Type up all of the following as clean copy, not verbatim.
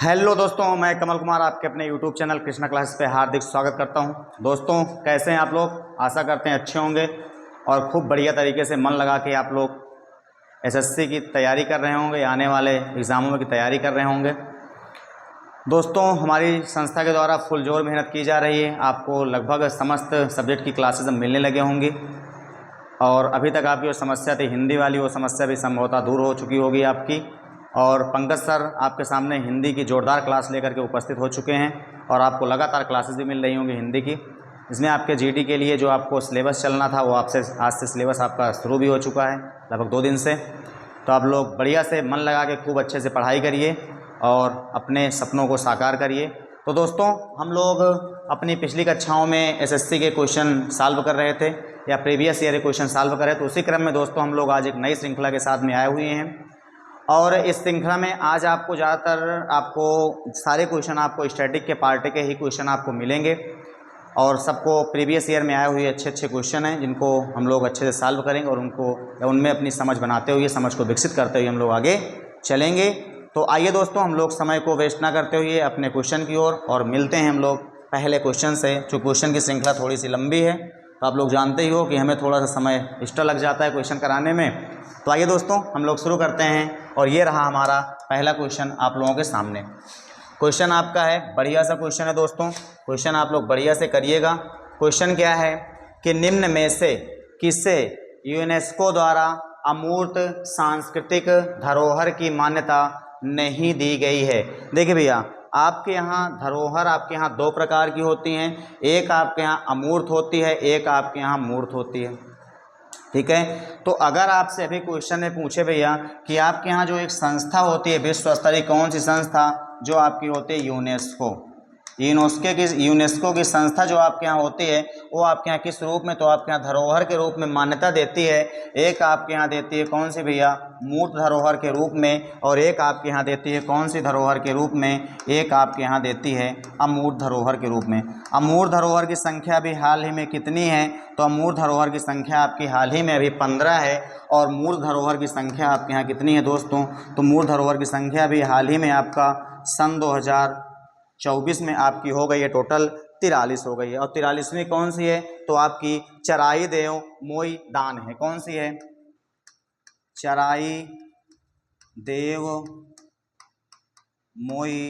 Hello दोस्तों, मैं कमल कुमार आपके अपने YouTube चैनल कृष्णा क्लासेस पे हार्दिक स्वागत करता हूं। दोस्तों कैसे हैं आप लोग? आशा करते हैं अच्छे होंगे और खूब बढ़िया तरीके से मन लगा के आप लोग एसएससी की तैयारी कर रहे होंगे, आने वाले एग्ज़ामों की तैयारी कर रहे होंगे। दोस्तों हमारी संस्था के द्वारा फुल जोर मेहनत की जा रही है। आपको लगभग समस्त सब्जेक्ट की क्लासेस अब मिलने लगे होंगी और अभी तक आपकी जो समस्या थी हिंदी वाली, वो समस्या भी संभवतः दूर हो चुकी होगी आपकी। और पंकज सर आपके सामने हिंदी की जोरदार क्लास लेकर के उपस्थित हो चुके हैं और आपको लगातार क्लासेस भी मिल रही होंगी हिंदी की। इसमें आपके जीडी के लिए जो आपको सिलेबस चलना था वो आपसे आज से सिलेबस आपका शुरू भी हो चुका है, लगभग 2 दिन से। तो आप लोग बढ़िया से मन लगा के खूब अच्छे से पढ़ाई करिए और अपने सपनों को साकार करिए। तो दोस्तों हम लोग अपनी पिछली कक्षाओं में एसएससी के क्वेश्चन सॉल्व कर रहे थे या प्रीवियस ईयर के क्वेश्चन सॉल्व कर रहे थे। तो उसी क्रम में दोस्तों हम लोग आज एक नई श्रृंखला के साथ में आए हुए हैं और इस श्रृंखला में आज आपको ज़्यादातर आपको सारे क्वेश्चन आपको स्टैटिक के पार्ट के ही क्वेश्चन आपको मिलेंगे और सबको प्रीवियस ईयर में आए हुए अच्छे क्वेश्चन हैं जिनको हम लोग अच्छे से सॉल्व करेंगे और उनमें अपनी समझ बनाते हुए, समझ को विकसित करते हुए हम लोग आगे चलेंगे। तो आइए दोस्तों हम लोग समय को वेस्ट ना करते हुए अपने क्वेश्चन की ओर और मिलते हैं हम लोग पहले क्वेश्चन से। जो क्वेश्चन की श्रृंखला थोड़ी सी लंबी है तो आप लोग जानते ही हो कि हमें थोड़ा सा समय एक्स्ट्रा लग जाता है क्वेश्चन कराने में। तो आइए दोस्तों हम लोग शुरू करते हैं और ये रहा हमारा पहला क्वेश्चन आप लोगों के सामने। क्वेश्चन आपका है, बढ़िया सा क्वेश्चन है दोस्तों, क्वेश्चन आप लोग बढ़िया से करिएगा। क्वेश्चन क्या है कि निम्न में से किसे यूनेस्को द्वारा अमूर्त सांस्कृतिक धरोहर की मान्यता नहीं दी गई है। देखिए भैया, आपके यहाँ धरोहर आपके यहाँ 2 प्रकार की होती हैं, एक आपके यहाँ अमूर्त होती है, एक आपके यहाँ मूर्त होती है। ठीक है, तो अगर आपसे अभी क्वेश्चन में पूछे भैया कि आपके यहाँ जो एक संस्था होती है विश्व स्तरीय, कौन सी संस्था? जो आपकी होती है यूनेस्को। यूनेस्को की संस्था जो आपके यहाँ होती है वो आपके यहाँ किस रूप में? तो आपके यहाँ धरोहर के रूप में मान्यता देती है। एक आपके यहाँ देती है कौन सी भैया? मूर्त धरोहर के रूप में, और एक आपके यहाँ देती है कौन सी धरोहर के रूप में? एक आपके यहाँ देती है अमूर्त धरोहर के रूप में। अमूर्त धरोहर की संख्या अभी हाल ही में कितनी है? तो अमूर्त धरोहर की संख्या आपकी हाल ही में अभी 15 है और मूर्त धरोहर की संख्या आपके यहाँ कितनी है दोस्तों? तो मूर्त धरोहर की संख्या अभी हाल ही में आपका सन 2024 में आपकी हो गई है टोटल 43 हो गई है। और 43वीं कौन सी है? तो आपकी चराई देव मोई दान है। कौन सी है? चराई देव मोई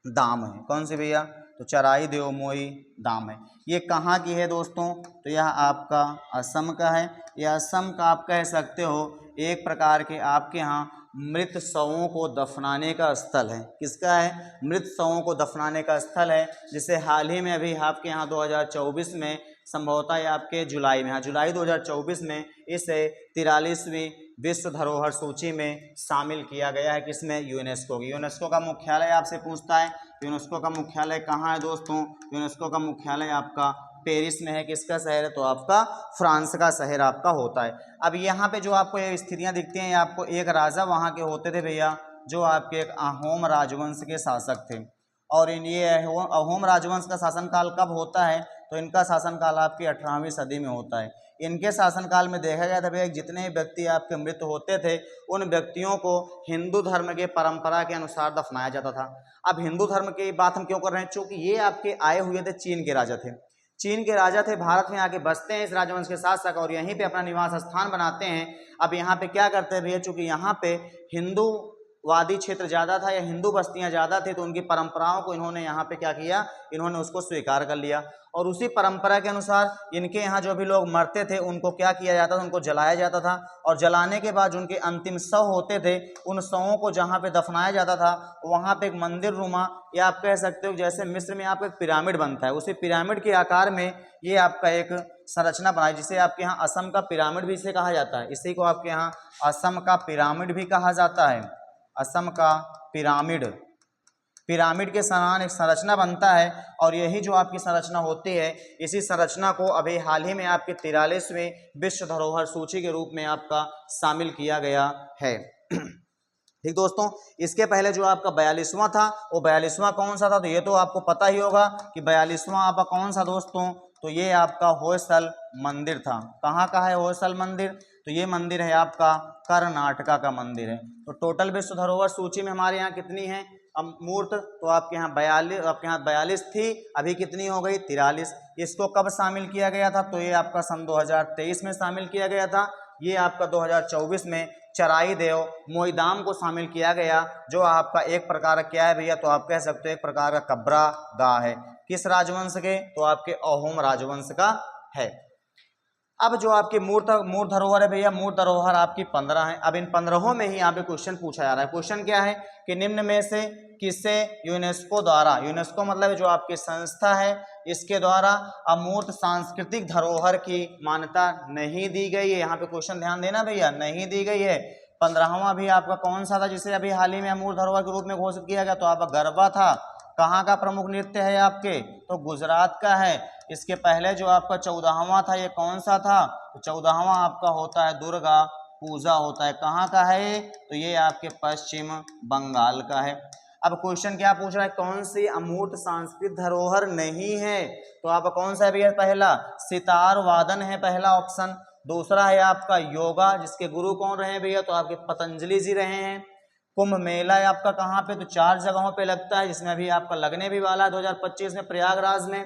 दाम है। कौन सी भैया? तो चराई देव मोई दाम है। ये कहाँ की है दोस्तों? तो यह आपका असम का है। यह असम का आप कह सकते हो एक प्रकार के आपके यहाँ मृत शवों को दफनाने का स्थल है। किसका है? मृत शवों को दफनाने का स्थल है, जिसे हाल ही में अभी आपके यहाँ 2024 में संभवतः आपके जुलाई में, जुलाई 2024 में इसे 43वीं विश्व धरोहर सूची में शामिल किया गया है। किसमें? यूनेस्को की। यूनेस्को का मुख्यालय आपसे पूछता है, यूनेस्को का मुख्यालय कहाँ है दोस्तों? यूनेस्को का मुख्यालय आपका पेरिस में है। किसका शहर है? तो आपका फ्रांस का शहर आपका होता है। अब यहाँ पे जो आपको ये स्थितियाँ दिखती हैं, आपको एक राजा वहाँ के होते थे भैया, जो आपके एक अहोम राजवंश के शासक थे। और ये अहोम राजवंश का शासनकाल कब होता है? तो इनका शासनकाल आपकी 18वीं सदी में होता है। इनके शासनकाल में देखा गया था भैया जितने व्यक्ति आपके मृत होते थे उन व्यक्तियों को हिंदू धर्म के परंपरा के अनुसार दफनाया जाता था। अब हिंदू धर्म की बात हम क्यों कर रहे हैं? चूंकि ये आपके आए हुए थे चीन के राजा थे। चीन के राजा थे, भारत में आके बसते हैं इस राजवंश के शासक और यहीं पे अपना निवास स्थान बनाते हैं। अब यहाँ पे क्या करते हैं भैया, चूंकि यहाँ पे हिंदूवादी क्षेत्र ज़्यादा था या हिंदू बस्तियाँ ज़्यादा थी, तो उनकी परंपराओं को इन्होंने यहाँ पे क्या किया? इन्होंने उसको स्वीकार कर लिया और उसी परंपरा के अनुसार इनके यहाँ जो भी लोग मरते थे उनको क्या किया जाता था? उनको जलाया जाता था और जलाने के बाद उनके अंतिम शव होते थे, उन शवों को जहाँ पे दफनाया जाता था वहाँ पे एक मंदिर रुमा, या आप कह सकते हो जैसे मिस्र में आपका एक पिरामिड बनता है, उसी पिरामिड के आकार में ये आपका एक संरचना बनाई, जिसे आपके यहाँ असम का पिरामिड भी इसे कहा जाता है। इसी को आपके यहाँ असम का पिरामिड भी कहा जाता है। असम का पिरामिड, पिरामिड के समान एक संरचना बनता है और यही जो आपकी संरचना होती है, इसी संरचना को अभी हाल ही में आपके 43वें विश्व धरोहर सूची के रूप में आपका शामिल किया गया है। ठीक दोस्तों, इसके पहले जो आपका 42वां था वो 42वां कौन सा था? तो ये तो आपको पता ही होगा कि 42वां आपका कौन सा दोस्तों? तो ये आपका होयसल मंदिर था। कहाँ का है होयसल मंदिर? तो ये मंदिर है आपका कर्नाटका का मंदिर है। तो टोटल विश्व धरोहर सूची में हमारे यहाँ कितनी है मूर्त, तो आपके यहाँ 42 थी, अभी कितनी हो गई 43। इसको कब शामिल किया गया था, तो ये आपका सन 2023 में शामिल किया गया था। ये आपका 2024 में चराई देव मोईदाम को शामिल किया गया, जो आपका एक प्रकार का क्या है भैया, तो आप कह सकते हो एक प्रकार का कब्रा गाह है। किस राजवंश के, तो आपके अहोम राजवंश का है। अब जो आपकी मूर्त धरोहर है भैया, मूर्त धरोहर आपकी 15 है। अब इन 15 में ही यहाँ पे क्वेश्चन पूछा जा रहा है। क्वेश्चन क्या है कि निम्न में से किसे यूनेस्को द्वारा, यूनेस्को मतलब जो आपकी संस्था है, इसके द्वारा अमूर्त सांस्कृतिक धरोहर की मान्यता नहीं दी गई है। यहाँ पे क्वेश्चन ध्यान देना भैया, नहीं दी गई है। 15वां भी आपका कौन सा था जिसे अभी हाल ही में अमूर्त धरोहर के रूप में घोषित किया गया, तो आपका गरबा था। कहाँ का प्रमुख नृत्य है आपके, तो गुजरात का है। इसके पहले जो आपका 14वां था, ये कौन सा था, तो 14वां आपका होता है दुर्गा पूजा होता है। कहाँ का है, तो ये आपके पश्चिम बंगाल का है। अब क्वेश्चन क्या पूछ रहा है, कौन सी अमूर्त सांस्कृतिक धरोहर नहीं है, तो आप कौन सा है भैया, पहला सितार वादन है पहला ऑप्शन। दूसरा है आपका योगा, जिसके गुरु कौन रहे हैं भैया, तो आपके पतंजलि जी रहे हैं। कुंभ मेला है आपका कहाँ पे, तो 4 जगहों पे लगता है, जिसमें अभी आपका लगने भी वाला है 2025 में प्रयागराज में।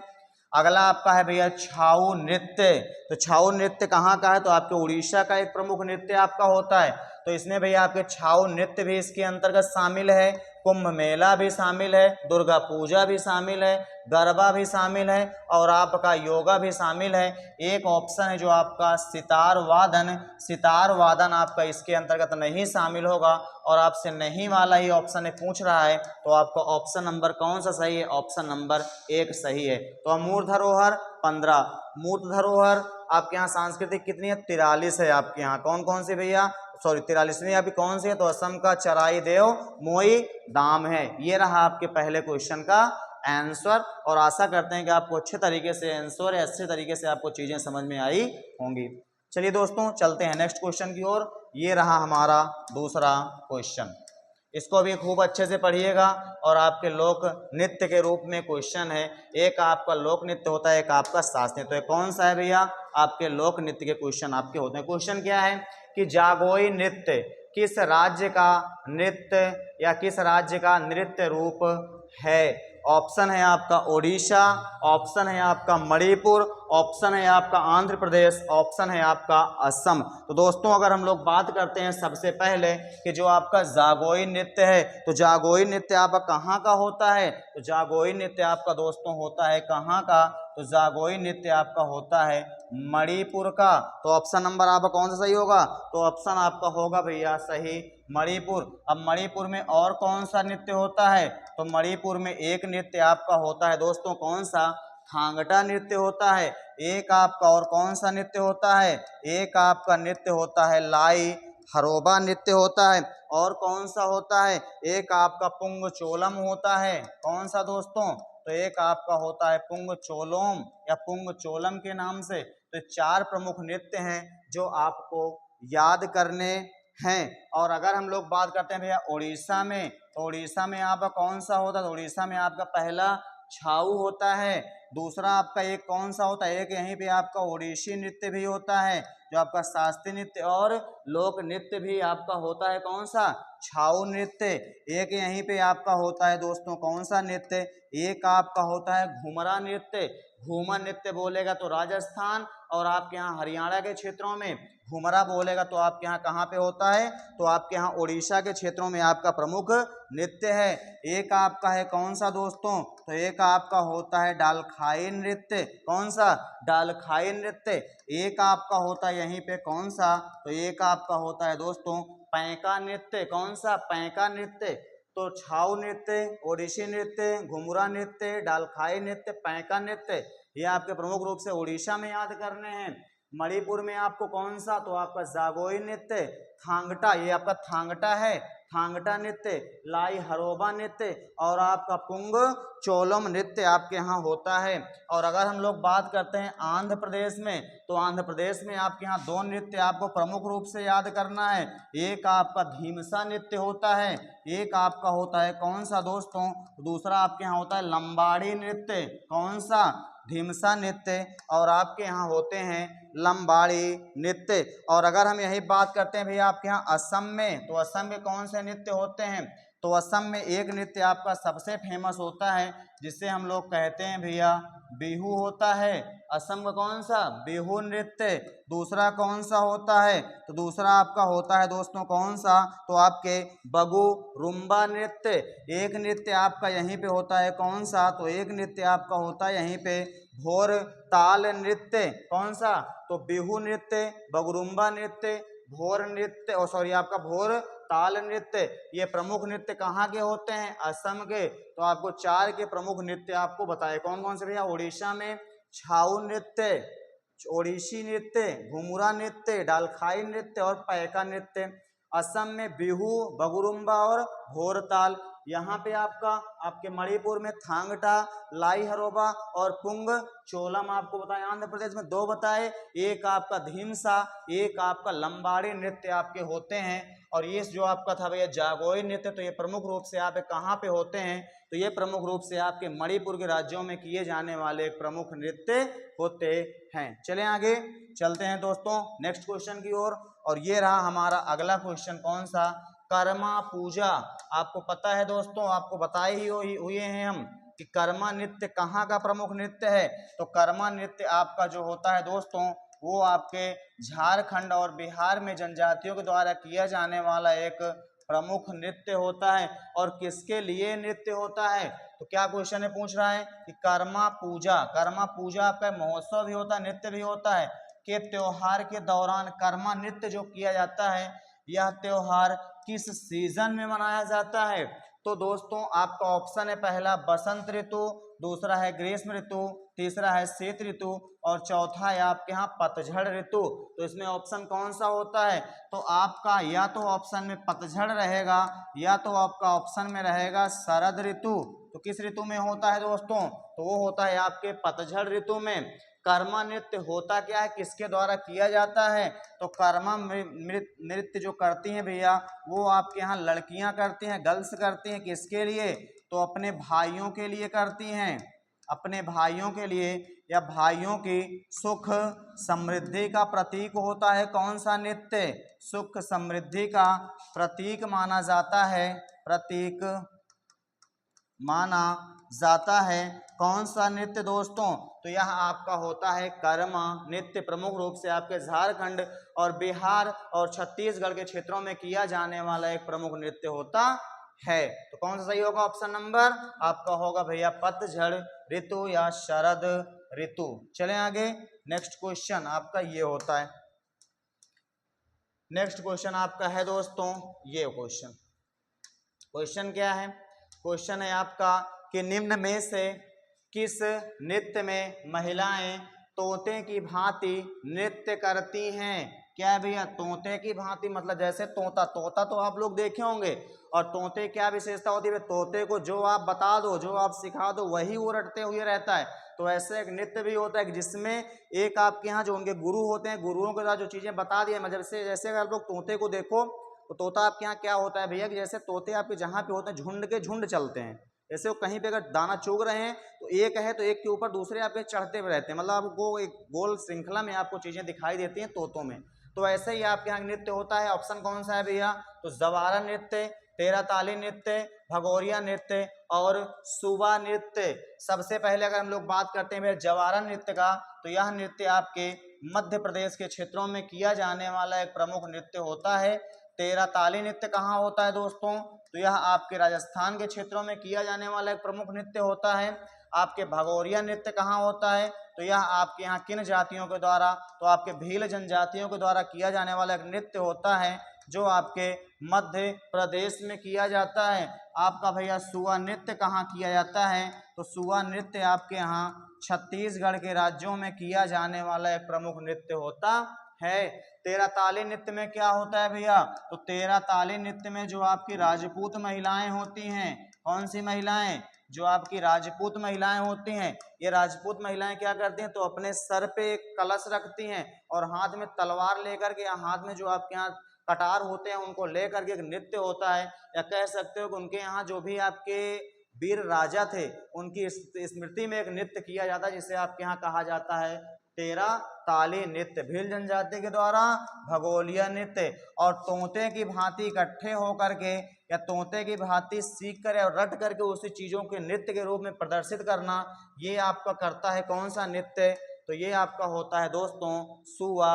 अगला आपका है भैया छाऊ नृत्य, तो छाऊ नृत्य कहाँ का है, तो आपके उड़ीसा का एक प्रमुख नृत्य आपका होता है। तो इसमें भैया आपके छाऊ नृत्य भी इसके अंतर्गत शामिल है, कुंभ मेला भी शामिल है, दुर्गा पूजा भी शामिल है, गरबा भी शामिल है और आपका योगा भी शामिल है। एक ऑप्शन है जो आपका सितार वादन आपका इसके अंतर्गत नहीं शामिल होगा और आपसे नहीं वाला ही ऑप्शन पूछ रहा है, तो आपका ऑप्शन नंबर कौन सा सही है, ऑप्शन नंबर 1 सही है। तो अमूर्त धरोहर 15, मूर्त धरोहर आपके यहाँ सांस्कृतिक कितनी है, 43 है आपके यहाँ। कौन कौन सी भैया, सॉरी 43 नहीं, अभी कौन सी है, तो असम का चराई देव मोई दाम है। ये रहा आपके पहले क्वेश्चन का आंसर और आशा करते हैं कि आपको अच्छे तरीके से आंसर या अच्छे तरीके से आपको चीजें समझ में आई होंगी। चलिए दोस्तों चलते हैं नेक्स्ट क्वेश्चन की ओर। ये रहा हमारा दूसरा क्वेश्चन, इसको भी खूब अच्छे से पढ़िएगा और आपके लोक नृत्य के रूप में क्वेश्चन है। एक आपका लोक नृत्य होता है, एक आपका शास्त्रीय। तो कौन सा है भैया, आपके लोक नृत्य के क्वेश्चन आपके होते हैं। क्वेश्चन क्या है कि जागोई नृत्य किस राज्य का नृत्य या किस राज्य का नृत्य रूप है। ऑप्शन है आपका ओडिशा, ऑप्शन है आपका मणिपुर, ऑप्शन है आपका आंध्र प्रदेश, ऑप्शन है आपका असम। तो दोस्तों अगर हम लोग बात करते हैं सबसे पहले कि जो आपका जागोई नृत्य है, तो जागोई नृत्य आपका कहाँ का होता है, तो जागोई नृत्य आपका दोस्तों होता है कहाँ का, तो जागोई नृत्य आपका होता है मणिपुर का। तो ऑप्शन नंबर आपका कौन सा सही होगा, तो ऑप्शन आपका होगा भैया सही मणिपुर। अब मणिपुर में और कौन सा नृत्य होता है, तो मणिपुर में एक नृत्य आपका होता है दोस्तों कौन सा, थांगटा नृत्य होता है। एक आपका और कौन सा नृत्य होता है, एक आपका नृत्य होता है लाई हरोबा नृत्य होता है। और कौन सा होता है, एक आपका पुंग चोलम होता है। कौन सा दोस्तों, तो एक आपका होता है पुंग चोलोम या पुंग चोलम के नाम से। तो 4 प्रमुख नृत्य हैं जो आपको याद करने हैं। और अगर हम लोग बात करते हैं भैया उड़ीसा में, तो उड़ीसा में आपका कौन सा होता है, तो उड़ीसा में आपका पहला छाऊ होता है। दूसरा आपका एक कौन सा होता है, एक यहीं पे आपका ओडिसी नृत्य भी होता है जो आपका शास्त्रीय नृत्य और लोक नृत्य भी आपका होता है कौन सा, छाऊ नृत्य। एक यहीं पे आपका होता है दोस्तों कौन सा नृत्य, एक आपका होता है घुमरा नृत्य। घूमर नृत्य बोलेगा तो राजस्थान और आपके यहाँ हरियाणा के क्षेत्रों में, घुमरा बोलेगा तो आपके यहाँ कहाँ पे होता है, तो आपके यहाँ उड़ीसा के क्षेत्रों में आपका प्रमुख नृत्य है। एक आपका है कौन सा दोस्तों, तो एक आपका होता है डालखाई नृत्य। कौन सा, डालखाई नृत्य। एक आपका होता है यहीं पे कौन सा, तो एक आपका होता है दोस्तों पैंका नृत्य। कौन सा, पैंका नृत्य। तो छाऊ नृत्य, ओडिसी नृत्य, घुमुरा नृत्य, डालखाई नृत्य, पैंका नृत्य, ये आपके प्रमुख रूप से उड़ीसा में याद करने हैं। मणिपुर में आपको कौन सा, तो आपका जागोई नृत्य, थांगटा, ये आपका थांगटा है, थांगटा नृत्य, लाई हरोबा नृत्य और आपका पुंग चोलम नृत्य आपके यहाँ होता है। और अगर हम लोग बात करते हैं आंध्र प्रदेश में, तो आंध्र प्रदेश में आपके यहाँ 2 नृत्य आपको प्रमुख रूप से याद करना है। एक आपका धीमसा नृत्य होता है, एक आपका होता है कौन सा दोस्तों, दूसरा आपके यहाँ होता है लंबाड़ी नृत्य। कौन सा, धीमसा नृत्य। और आपके यहाँ होते हैं लंबाड़ी नृत्य। और अगर हम यही बात करते हैं भैया आपके यहाँ असम में, तो असम में कौन से नृत्य होते हैं? तो असम में एक नृत्य आपका सबसे फेमस होता है जिसे हम लोग कहते हैं भैया बिहू होता है। असम का कौन सा? बिहू नृत्य। दूसरा कौन सा होता है? तो दूसरा आपका होता है दोस्तों कौन सा? तो आपके बगुरुम्बा नृत्य। एक नृत्य आपका यहीं पे होता है कौन सा? तो एक नृत्य आपका होता है यहीं पे भोर ताल नृत्य। कौन सा? तो बिहू नृत्य, बगुरुम्बा नृत्य, भोर नृत्य और सॉरी आपका भोर ताल नृत्य। ये प्रमुख नृत्य कहाँ के होते हैं? असम के। तो आपको 4 के प्रमुख नृत्य आपको बताए कौन कौन से भैया? उड़ीसा में छाऊ नृत्य, ओडिसी नृत्य, घुमुरा नृत्य, डालखाई नृत्य और पैका नृत्य। असम में बिहू, बगुरुम्बा और भोरताल। यहाँ पे आपके मणिपुर में थांगटा, लाई हरोबा और पुंग चोलम आपको बताए। आंध्र प्रदेश में 2 बताए, एक आपका धीमसा, एक आपका लंबाड़ी नृत्य आपके होते हैं। और ये जो आपका था भैया जागोई नृत्य, तो ये प्रमुख रूप से आप कहाँ पे होते हैं? तो ये प्रमुख रूप से आपके मणिपुर के राज्यों में किए जाने वाले एक प्रमुख नृत्य होते हैं। चलें आगे चलते हैं दोस्तों नेक्स्ट क्वेश्चन की ओर। और ये रहा हमारा अगला क्वेश्चन कौन सा? कर्मा पूजा। आपको पता है दोस्तों, आपको बताए ही हुए हैं हम कि कर्मा नृत्य कहाँ का प्रमुख नृत्य है। तो कर्मा नृत्य आपका जो होता है दोस्तों वो आपके झारखंड और बिहार में जनजातियों के द्वारा किया जाने वाला एक प्रमुख नृत्य होता है। और किसके लिए नृत्य होता है? तो क्या क्वेश्चन है पूछ रहा है कि कर्मा पूजा आपका महोत्सव भी होता है, नृत्य भी होता है कि त्योहार के दौरान कर्मा नृत्य जो किया जाता है, यह त्योहार किस सीजन में मनाया जाता है? तो दोस्तों आपका ऑप्शन है पहला बसंत ऋतु, दूसरा है ग्रीष्म ऋतु, तीसरा है शीत ऋतु और चौथा है आपके यहाँ पतझड़ ऋतु। तो इसमें ऑप्शन कौन सा होता है? तो आपका या तो ऑप्शन में पतझड़ रहेगा या तो आपका ऑप्शन में रहेगा शरद ऋतु। तो किस ऋतु में होता है दोस्तों? तो वो होता है आपके पतझड़ ऋतु में। कर्मा नृत्य होता क्या है, किसके द्वारा किया जाता है? तो कर्मा नृत्य जो करती हैं भैया वो आपके यहाँ लड़कियां करती हैं, गर्ल्स करती हैं। किसके लिए? तो अपने भाइयों के लिए करती हैं, अपने भाइयों के लिए, या भाइयों की सुख समृद्धि का प्रतीक होता है। कौन सा नृत्य? सुख समृद्धि का प्रतीक माना जाता है, प्रतीक माना जाता है। कौन सा नृत्य दोस्तों? तो यह आपका होता है कर्मा नृत्य। प्रमुख रूप से आपके झारखंड और बिहार और छत्तीसगढ़ के क्षेत्रों में किया जाने वाला एक प्रमुख नृत्य होता है। तो कौन सा सही होगा? ऑप्शन नंबर आपका होगा भैया पतझड़ ऋतु या शरद ऋतु। चलें आगे नेक्स्ट क्वेश्चन आपका ये होता है। नेक्स्ट क्वेश्चन आपका है दोस्तों ये क्वेश्चन क्या है? क्वेश्चन है आपका कि निम्न में से किस नृत्य में महिलाएं तोते की भांति नृत्य करती हैं? क्या है भैया? तोते की भांति मतलब जैसे तोता तो आप लोग देखे होंगे। और तोते क्या विशेषता होती है? तोते को जो आप बता दो, जो आप सिखा दो, वही वो रटते हुए रहता है। तो ऐसे एक नृत्य भी होता है जिसमें एक आपके यहाँ जो उनके गुरु होते हैं, गुरुओं के साथ जो चीजें बता दिए, मतलब जैसे अगर आप लोग तोते को देखो तो तोता आपके यहाँ क्या होता है भैया कि जैसे तोते आपके जहाँ पे होते हैं झुंड के झुंड चलते हैं। जैसे वो कहीं पे अगर दाना चुग रहे हैं तो एक है तो एक के ऊपर दूसरे आपके चढ़ते हुए रहते हैं, मतलब आपको एक गोल श्रृंखला में आपको चीजें दिखाई देती हैं तोतों में। तो ऐसे ही आपके यहाँ नृत्य होता है। ऑप्शन कौन सा है भैया? तो जवारा नृत्य, तेरह ताली नृत्य, भगोरिया नृत्य और सुबा नृत्य। सबसे पहले अगर हम लोग बात करते हैं भैया जवारा नृत्य का, तो यह नृत्य आपके मध्य प्रदेश के क्षेत्रों में किया जाने वाला एक प्रमुख नृत्य होता है। तेरह ताली नृत्य कहाँ होता है दोस्तों? तो यह आपके राजस्थान के क्षेत्रों में किया जाने वाला एक प्रमुख नृत्य होता है। आपके भगोरिया नृत्य कहाँ होता है? तो यह आपके यहाँ किन जातियों के द्वारा? तो आपके भील जनजातियों के द्वारा किया जाने वाला एक नृत्य होता है जो आपके मध्य प्रदेश में किया जाता है। आपका भैया सुआ नृत्य कहाँ किया जाता है? तो सुआ नृत्य आपके यहाँ छत्तीसगढ़ के राज्यों में किया जाने वाला एक प्रमुख नृत्य होता है। तेरह ताली नृत्य में क्या होता है भैया? तो तेरह ताली नृत्य में जो आपकी राजपूत महिलाएं होती हैं, कौन सी महिलाएं? जो आपकी राजपूत महिलाएं होती हैं, ये राजपूत महिलाएं क्या करती हैं? तो अपने सर पे एक कलश रखती हैं और हाथ में तलवार लेकर के, या हाथ में जो आपके यहाँ कटार होते हैं उनको लेकर के एक नृत्य होता है। या कह सकते हो कि उनके यहाँ जो भी आपके वीर राजा थे उनकी स्मृति में एक नृत्य किया जाता है जिसे आपके यहाँ कहा जाता है 13 ताली नृत्य भील जनजाति के द्वारा भगोलिया नृत्य, और तोते की भांति इकट्ठे होकर के या तोते की भांति सीख कर और रट करके उसी चीजों के नृत्य के रूप में प्रदर्शित करना, ये आपका करता है कौन सा नृत्य? तो ये आपका होता है दोस्तों सुआ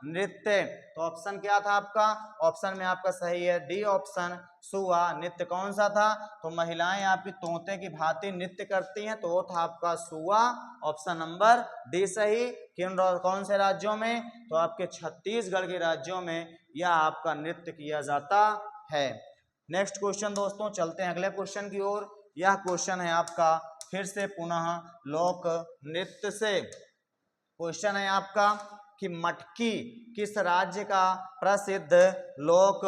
नृत्य। तो ऑप्शन क्या था आपका? ऑप्शन में आपका सही है डी ऑप्शन, सुआ नृत्य। कौन सा था? तो महिलाएं आपकी तोते की भांति नृत्य करती हैं, तो वो था आपका सुआ, ऑप्शन नंबर डी सही। कौन से राज्यों में? तो आपके छत्तीसगढ़ के राज्यों में यह आपका नृत्य किया जाता है। नेक्स्ट क्वेश्चन दोस्तों, चलते हैं अगले क्वेश्चन की ओर। यह क्वेश्चन है आपका फिर से पुनः लोक नृत्य से। क्वेश्चन है आपका कि मटकी किस राज्य का प्रसिद्ध लोक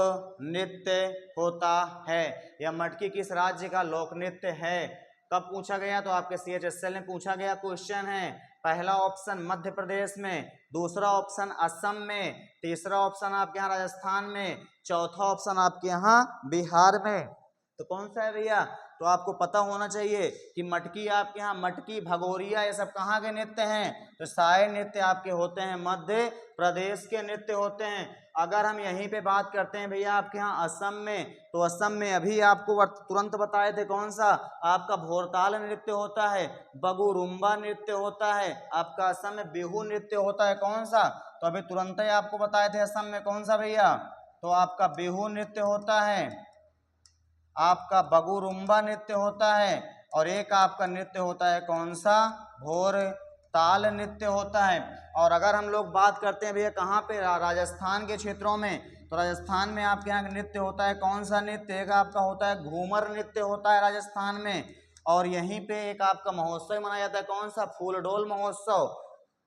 नृत्य होता है? या मटकी किस राज्य का लोक नृत्य है? कब पूछा गया? तो आपके CHSL में पूछा गया क्वेश्चन है। पहला ऑप्शन मध्य प्रदेश में, दूसरा ऑप्शन असम में, तीसरा ऑप्शन आपके यहाँ राजस्थान में, चौथा ऑप्शन आपके यहाँ बिहार में। तो कौन सा है भैया? तो आपको पता होना चाहिए कि मटकी आपके यहाँ, मटकी भगोरिया ये सब कहाँ के नृत्य हैं? तो सारे नृत्य आपके होते हैं मध्य प्रदेश के नृत्य होते हैं। अगर हम यहीं पे बात करते हैं भैया आपके यहाँ असम में, तो असम में अभी आपको तुरंत बताए थे कौन सा? आपका भोरताल नृत्य होता है, बगुरुम्बा नृत्य होता है, आपका असम में बिहू नृत्य होता है। कौन सा? तो अभी तुरंत ही आपको बताए थे असम में कौन सा भैया? तो आपका बिहू नृत्य होता है, आपका बगुरुम्बा नृत्य होता है, और एक आपका नृत्य होता है कौन सा? भोर ताल नृत्य होता है। और अगर हम लोग बात करते हैं भैया कहाँ पे? राजस्थान के क्षेत्रों में, तो राजस्थान में आपके यहाँ नृत्य होता है कौन सा नृत्य? एक आपका होता है घूमर नृत्य होता है राजस्थान में, और यहीं पे एक आपका महोत्सव मनाया जाता है कौन सा? फूलडोल महोत्सव।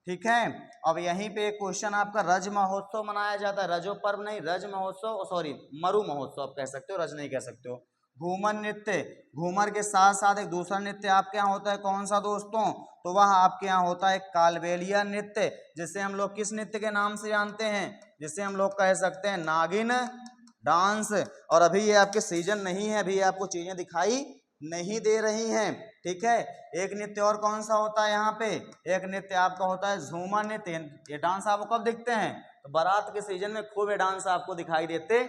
ठीक है। अब यहीं पे एक क्वेश्चन आपका रज महोत्सव मनाया जाता है, रजो पर्व नहीं, रज महोत्सव, सॉरी मरु महोत्सव आप कह सकते हो, रज नहीं कह सकते हो। घूमर नृत्य, घूमर के साथ साथ एक दूसरा नृत्य आपके यहाँ होता है कौन सा दोस्तों? तो वह आपके यहाँ होता है कालबेलिया नृत्य, जिसे हम लोग किस नृत्य के नाम से जानते हैं? जिसे हम लोग कह सकते हैं नागिन डांस। और अभी ये आपके सीजन नहीं है, अभी आपको चीजें दिखाई नहीं दे रही हैं। ठीक है। एक नृत्य और कौन सा होता है यहाँ पे? एक नृत्य आपका होता है झूमर नृत्य। ये डांस आपको कब दिखते हैं? तो बारात के सीजन में खूब ये डांस आपको दिखाई देते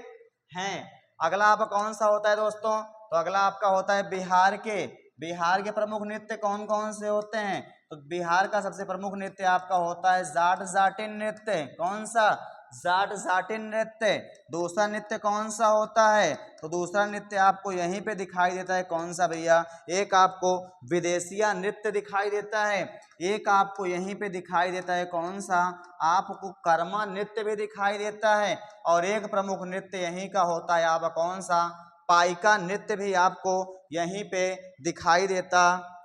हैं। अगला आपका कौन सा होता है दोस्तों? तो अगला आपका होता है बिहार के। बिहार के प्रमुख नृत्य कौन कौन से होते हैं? तो बिहार का सबसे प्रमुख नृत्य आपका होता है जाट जाटिन नृत्य। कौन सा? जाट जाटिन नृत्य। दूसरा नृत्य कौन सा होता है? तो दूसरा नृत्य आपको यहीं पे दिखाई देता है कौन सा भैया? एक आपको विदेशिया नृत्य दिखाई देता है, एक आपको यहीं पे दिखाई देता है कौन सा? आपको कर्मा नृत्य भी दिखाई देता है, और एक प्रमुख नृत्य यहीं का होता है आपका कौन सा? पाइका नृत्य भी आपको यहीं पे दिखाई देता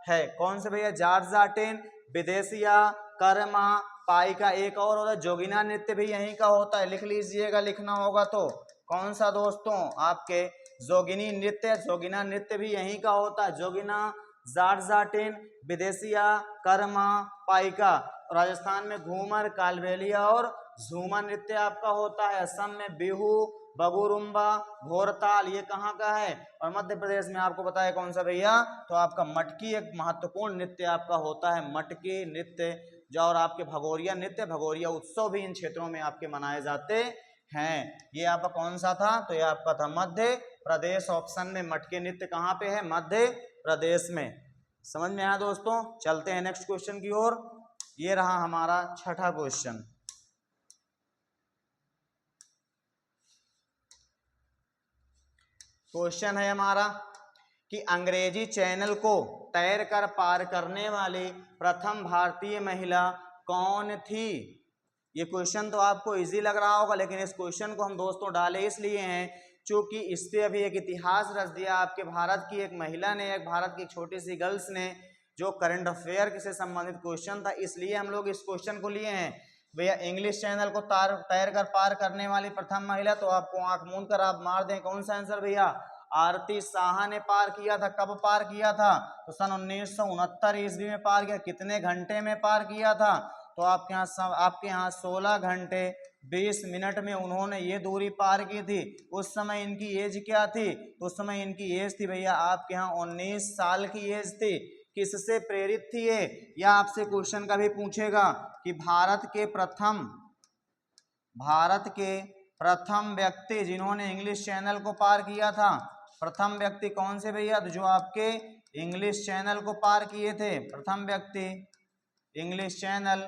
है। कौन से भैया? जाट जाटिन, विदेशिया, कर्मा, पाइका। एक और होता है जोगिना नृत्य भी यहीं का होता है, लिख लीजिएगा, लिखना होगा तो। कौन सा दोस्तों? आपके जोगिनी नृत्य, जोगिना नृत्य भी यहीं का होता है। जोगिना, जाट जाटिन, विदेशिया, कर्मा, पाइका। राजस्थान में घूमर, कालबेलिया और झूमर नृत्य आपका होता है। असम में बिहू, बगुरुम्बा, भोरताल, ये कहाँ का है? और मध्य प्रदेश में आपको बताया कौन सा भैया? तो आपका मटकी एक महत्वपूर्ण नृत्य आपका होता है, मटकी नृत्य। जो और आपके भगोरिया नृत्य, भगोरिया उत्सव भी इन क्षेत्रों में आपके मनाए जाते हैं। ये आपका कौन सा था? तो ये आपका था मध्य प्रदेश। ऑप्शन में मटकी नृत्य कहाँ पे है? मध्य प्रदेश में। समझ में आया दोस्तों? चलते हैं नेक्स्ट क्वेश्चन की ओर। ये रहा हमारा छठा क्वेश्चन। क्वेश्चन है हमारा कि अंग्रेजी चैनल को तैर कर पार करने वाली प्रथम भारतीय महिला कौन थी? ये क्वेश्चन तो आपको इजी लग रहा होगा, लेकिन इस क्वेश्चन को हम दोस्तों डाले इसलिए हैं क्योंकि इससे अभी एक इतिहास रच दिया आपके भारत की एक महिला ने, एक भारत की छोटी सी गर्ल्स ने, जो करंट अफेयर से संबंधित क्वेश्चन था, इसलिए हम लोग इस क्वेश्चन को लिए हैं। भैया इंग्लिश चैनल को तैर कर पार करने वाली प्रथम महिला, तो आपको आंख मूंद कर आप मार दें कौन सा आंसर भैया? आरती साहा ने पार किया था। कब पार किया था? तो सन 1969 ईस्वी में पार किया। कितने घंटे में पार किया था? तो आपके यहाँ 16 घंटे 20 मिनट में उन्होंने ये दूरी पार की थी। उस समय इनकी एज क्या थी? तो उस समय इनकी एज थी भैया आपके यहाँ 19 साल की एज थी। किससे प्रेरित थी ये, या आपसे क्वेश्चन का भी पूछेगा कि भारत के प्रथम व्यक्ति जिन्होंने इंग्लिश चैनल को पार किया था, प्रथम व्यक्ति कौन से भैया, तो जो आपके इंग्लिश चैनल को पार किए थे, प्रथम व्यक्ति इंग्लिश चैनल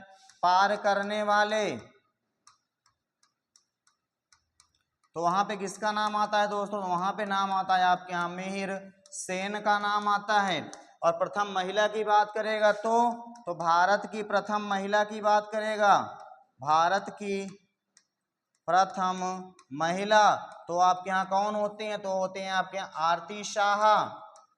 पार करने वाले, तो वहां पे किसका नाम आता है दोस्तों, तो वहां पे नाम आता है आपके यहाँ मिहिर सेन का नाम आता है। और प्रथम महिला की बात करेगा तो भारत की प्रथम महिला की बात करेगा, भारत की प्रथम महिला तो आपके यहाँ कौन होती हैं, तो होते हैं आपके यहाँ आरती शाह।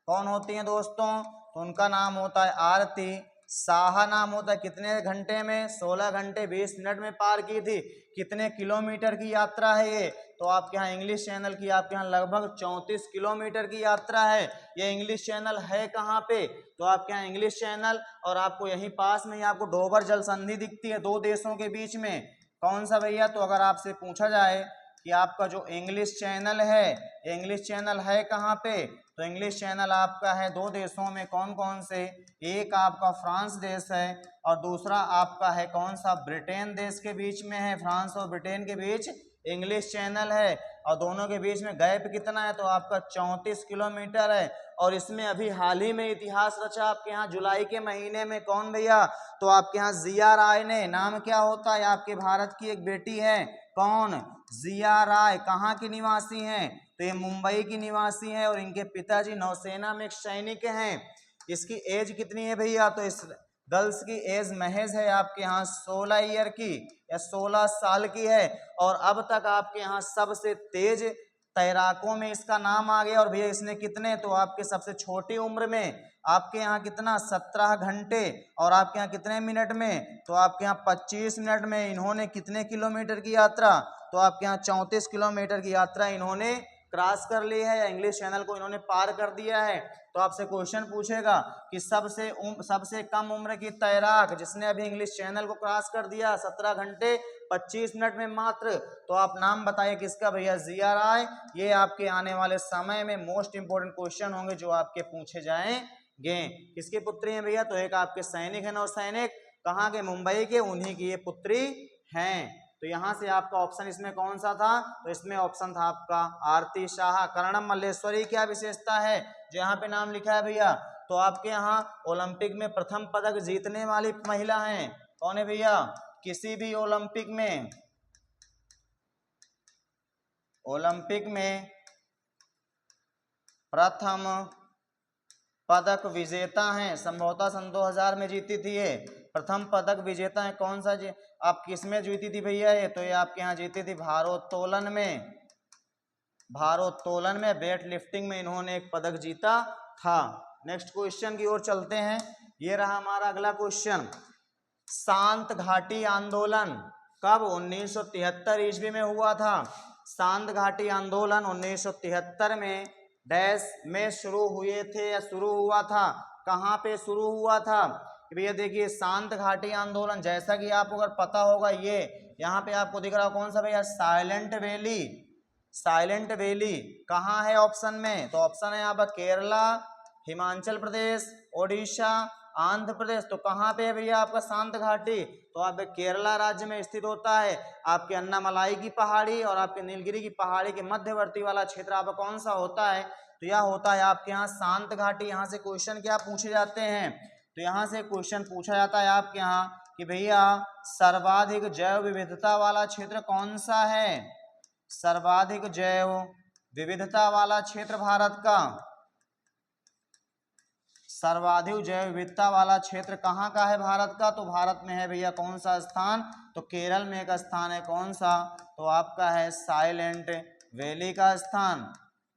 कौन होती हैं दोस्तों, तो उनका नाम होता है आरती शाह नाम होता है। कितने घंटे में, 16 घंटे 20 मिनट में पार की थी। कितने किलोमीटर की यात्रा है ये, तो आपके यहाँ इंग्लिश चैनल की आपके यहाँ लगभग 34 किलोमीटर की यात्रा है। ये इंग्लिश चैनल है कहाँ पे, तो आपके यहाँ इंग्लिश चैनल और आपको यहीं पास में ही आपको डोबर जल संधि दिखती है दो देशों के बीच में। कौन सा भैया, तो अगर आपसे पूछा जाए कि आपका जो इंग्लिश चैनल है, इंग्लिश चैनल है कहाँ पे, तो इंग्लिश चैनल आपका है दो देशों में। कौन कौन से, एक आपका फ्रांस देश है और दूसरा आपका है कौन सा, ब्रिटेन देश के बीच में है। फ्रांस और ब्रिटेन के बीच इंग्लिश चैनल है और दोनों के बीच में गैप कितना है, तो आपका 34 किलोमीटर है। और इसमें अभी हाल ही में इतिहास रचा आपके यहाँ जुलाई के महीने में। कौन भैया, तो आपके यहाँ जिया राय ने, नाम क्या होता है, आपके भारत की एक बेटी है, कौन, जिया राय। कहाँ की निवासी हैं, तो ये मुंबई की निवासी है और इनके पिताजी नौसेना में एक सैनिक हैं। इसकी एज कितनी है भैया, तो इस गर्ल्स की एज महज है आपके यहाँ 16 ईयर की या 16 साल की है। और अब तक आपके यहाँ सबसे तेज तैराकों में इसका नाम आ गया। और भैया इसने कितने, तो आपके सबसे छोटी उम्र में आपके यहाँ कितना, 17 घंटे और आपके यहाँ कितने मिनट में, तो आपके यहाँ 25 मिनट में इन्होंने कितने किलोमीटर की यात्रा, तो आपके यहाँ 34 किलोमीटर की यात्रा इन्होंने क्रॉस कर ली है या इंग्लिश चैनल को इन्होंने पार कर दिया है। तो आपसे क्वेश्चन पूछेगा कि सबसे कम उम्र की तैराक जिसने अभी इंग्लिश चैनल को क्रॉस कर दिया 17 घंटे 25 मिनट में मात्र, तो आप नाम बताइए किसका भैया, जिया राय। ये आपके आने वाले समय में मोस्ट इंपोर्टेंट क्वेश्चन होंगे जो आपके पूछे जाएंगे। किसकी पुत्री है भैया, तो एक आपके सैनिक है, नौसैनिक, कहाँ के, मुंबई के, उन्हीं की ये पुत्री हैं। तो यहाँ से आपका ऑप्शन इसमें कौन सा था, तो इसमें ऑप्शन था आपका आरती शाह। कर्णम मल्लेश्वरी क्या विशेषता है जो यहाँ पे नाम लिखा है भैया, तो आपके यहाँ ओलंपिक में प्रथम पदक जीतने वाली महिला हैं। कौन है भैया, किसी भी ओलंपिक में प्रथम पदक विजेता हैं। संभवतः सन 2000 में जीती थी ये, प्रथम पदक विजेता है। कौन सा आप किस में जीती थी भैया ये, तो ये आपके यहाँ जीती थी भारोत्तोलन में, वेट लिफ्टिंग में इन्होंने एक पदक जीता था। नेक्स्ट क्वेश्चन की ओर चलते हैं। ये रहा हमारा अगला क्वेश्चन। शांत घाटी आंदोलन कब 1973 ईस्वी में हुआ था। शांत घाटी आंदोलन 1973 में डैश में शुरू हुए थे या शुरू हुआ था। कहाँ पे शुरू हुआ था, भैया देखिए शांत घाटी आंदोलन, जैसा कि आपको अगर पता होगा, ये यहाँ पे आपको दिख रहा है कौन सा भैया, साइलेंट वैली कहाँ है ऑप्शन में, तो ऑप्शन है आपका केरला, हिमाचल प्रदेश, ओडिशा, आंध्र प्रदेश। तो कहाँ पे है भैया आपका शांत घाटी, तो आप केरला राज्य में स्थित होता है। आपके अन्नामलाई की पहाड़ी और आपके नीलगिरी की पहाड़ी के मध्यवर्ती वाला क्षेत्र आपका कौन सा होता है, तो यह होता है आपके यहाँ शांत घाटी। यहाँ से क्वेश्चन क्या पूछे जाते हैं, तो यहाँ से क्वेश्चन पूछा जाता है आपके यहाँ कि भैया सर्वाधिक जैव विविधता वाला क्षेत्र कौन सा है। सर्वाधिक जैव विविधता वाला क्षेत्र भारत का, सर्वाधिक जैव विविधता वाला क्षेत्र कहाँ का है भारत का, तो भारत में है भैया कौन सा स्थान, तो केरल में एक स्थान है, कौन सा, तो आपका है साइलेंट वैली का स्थान,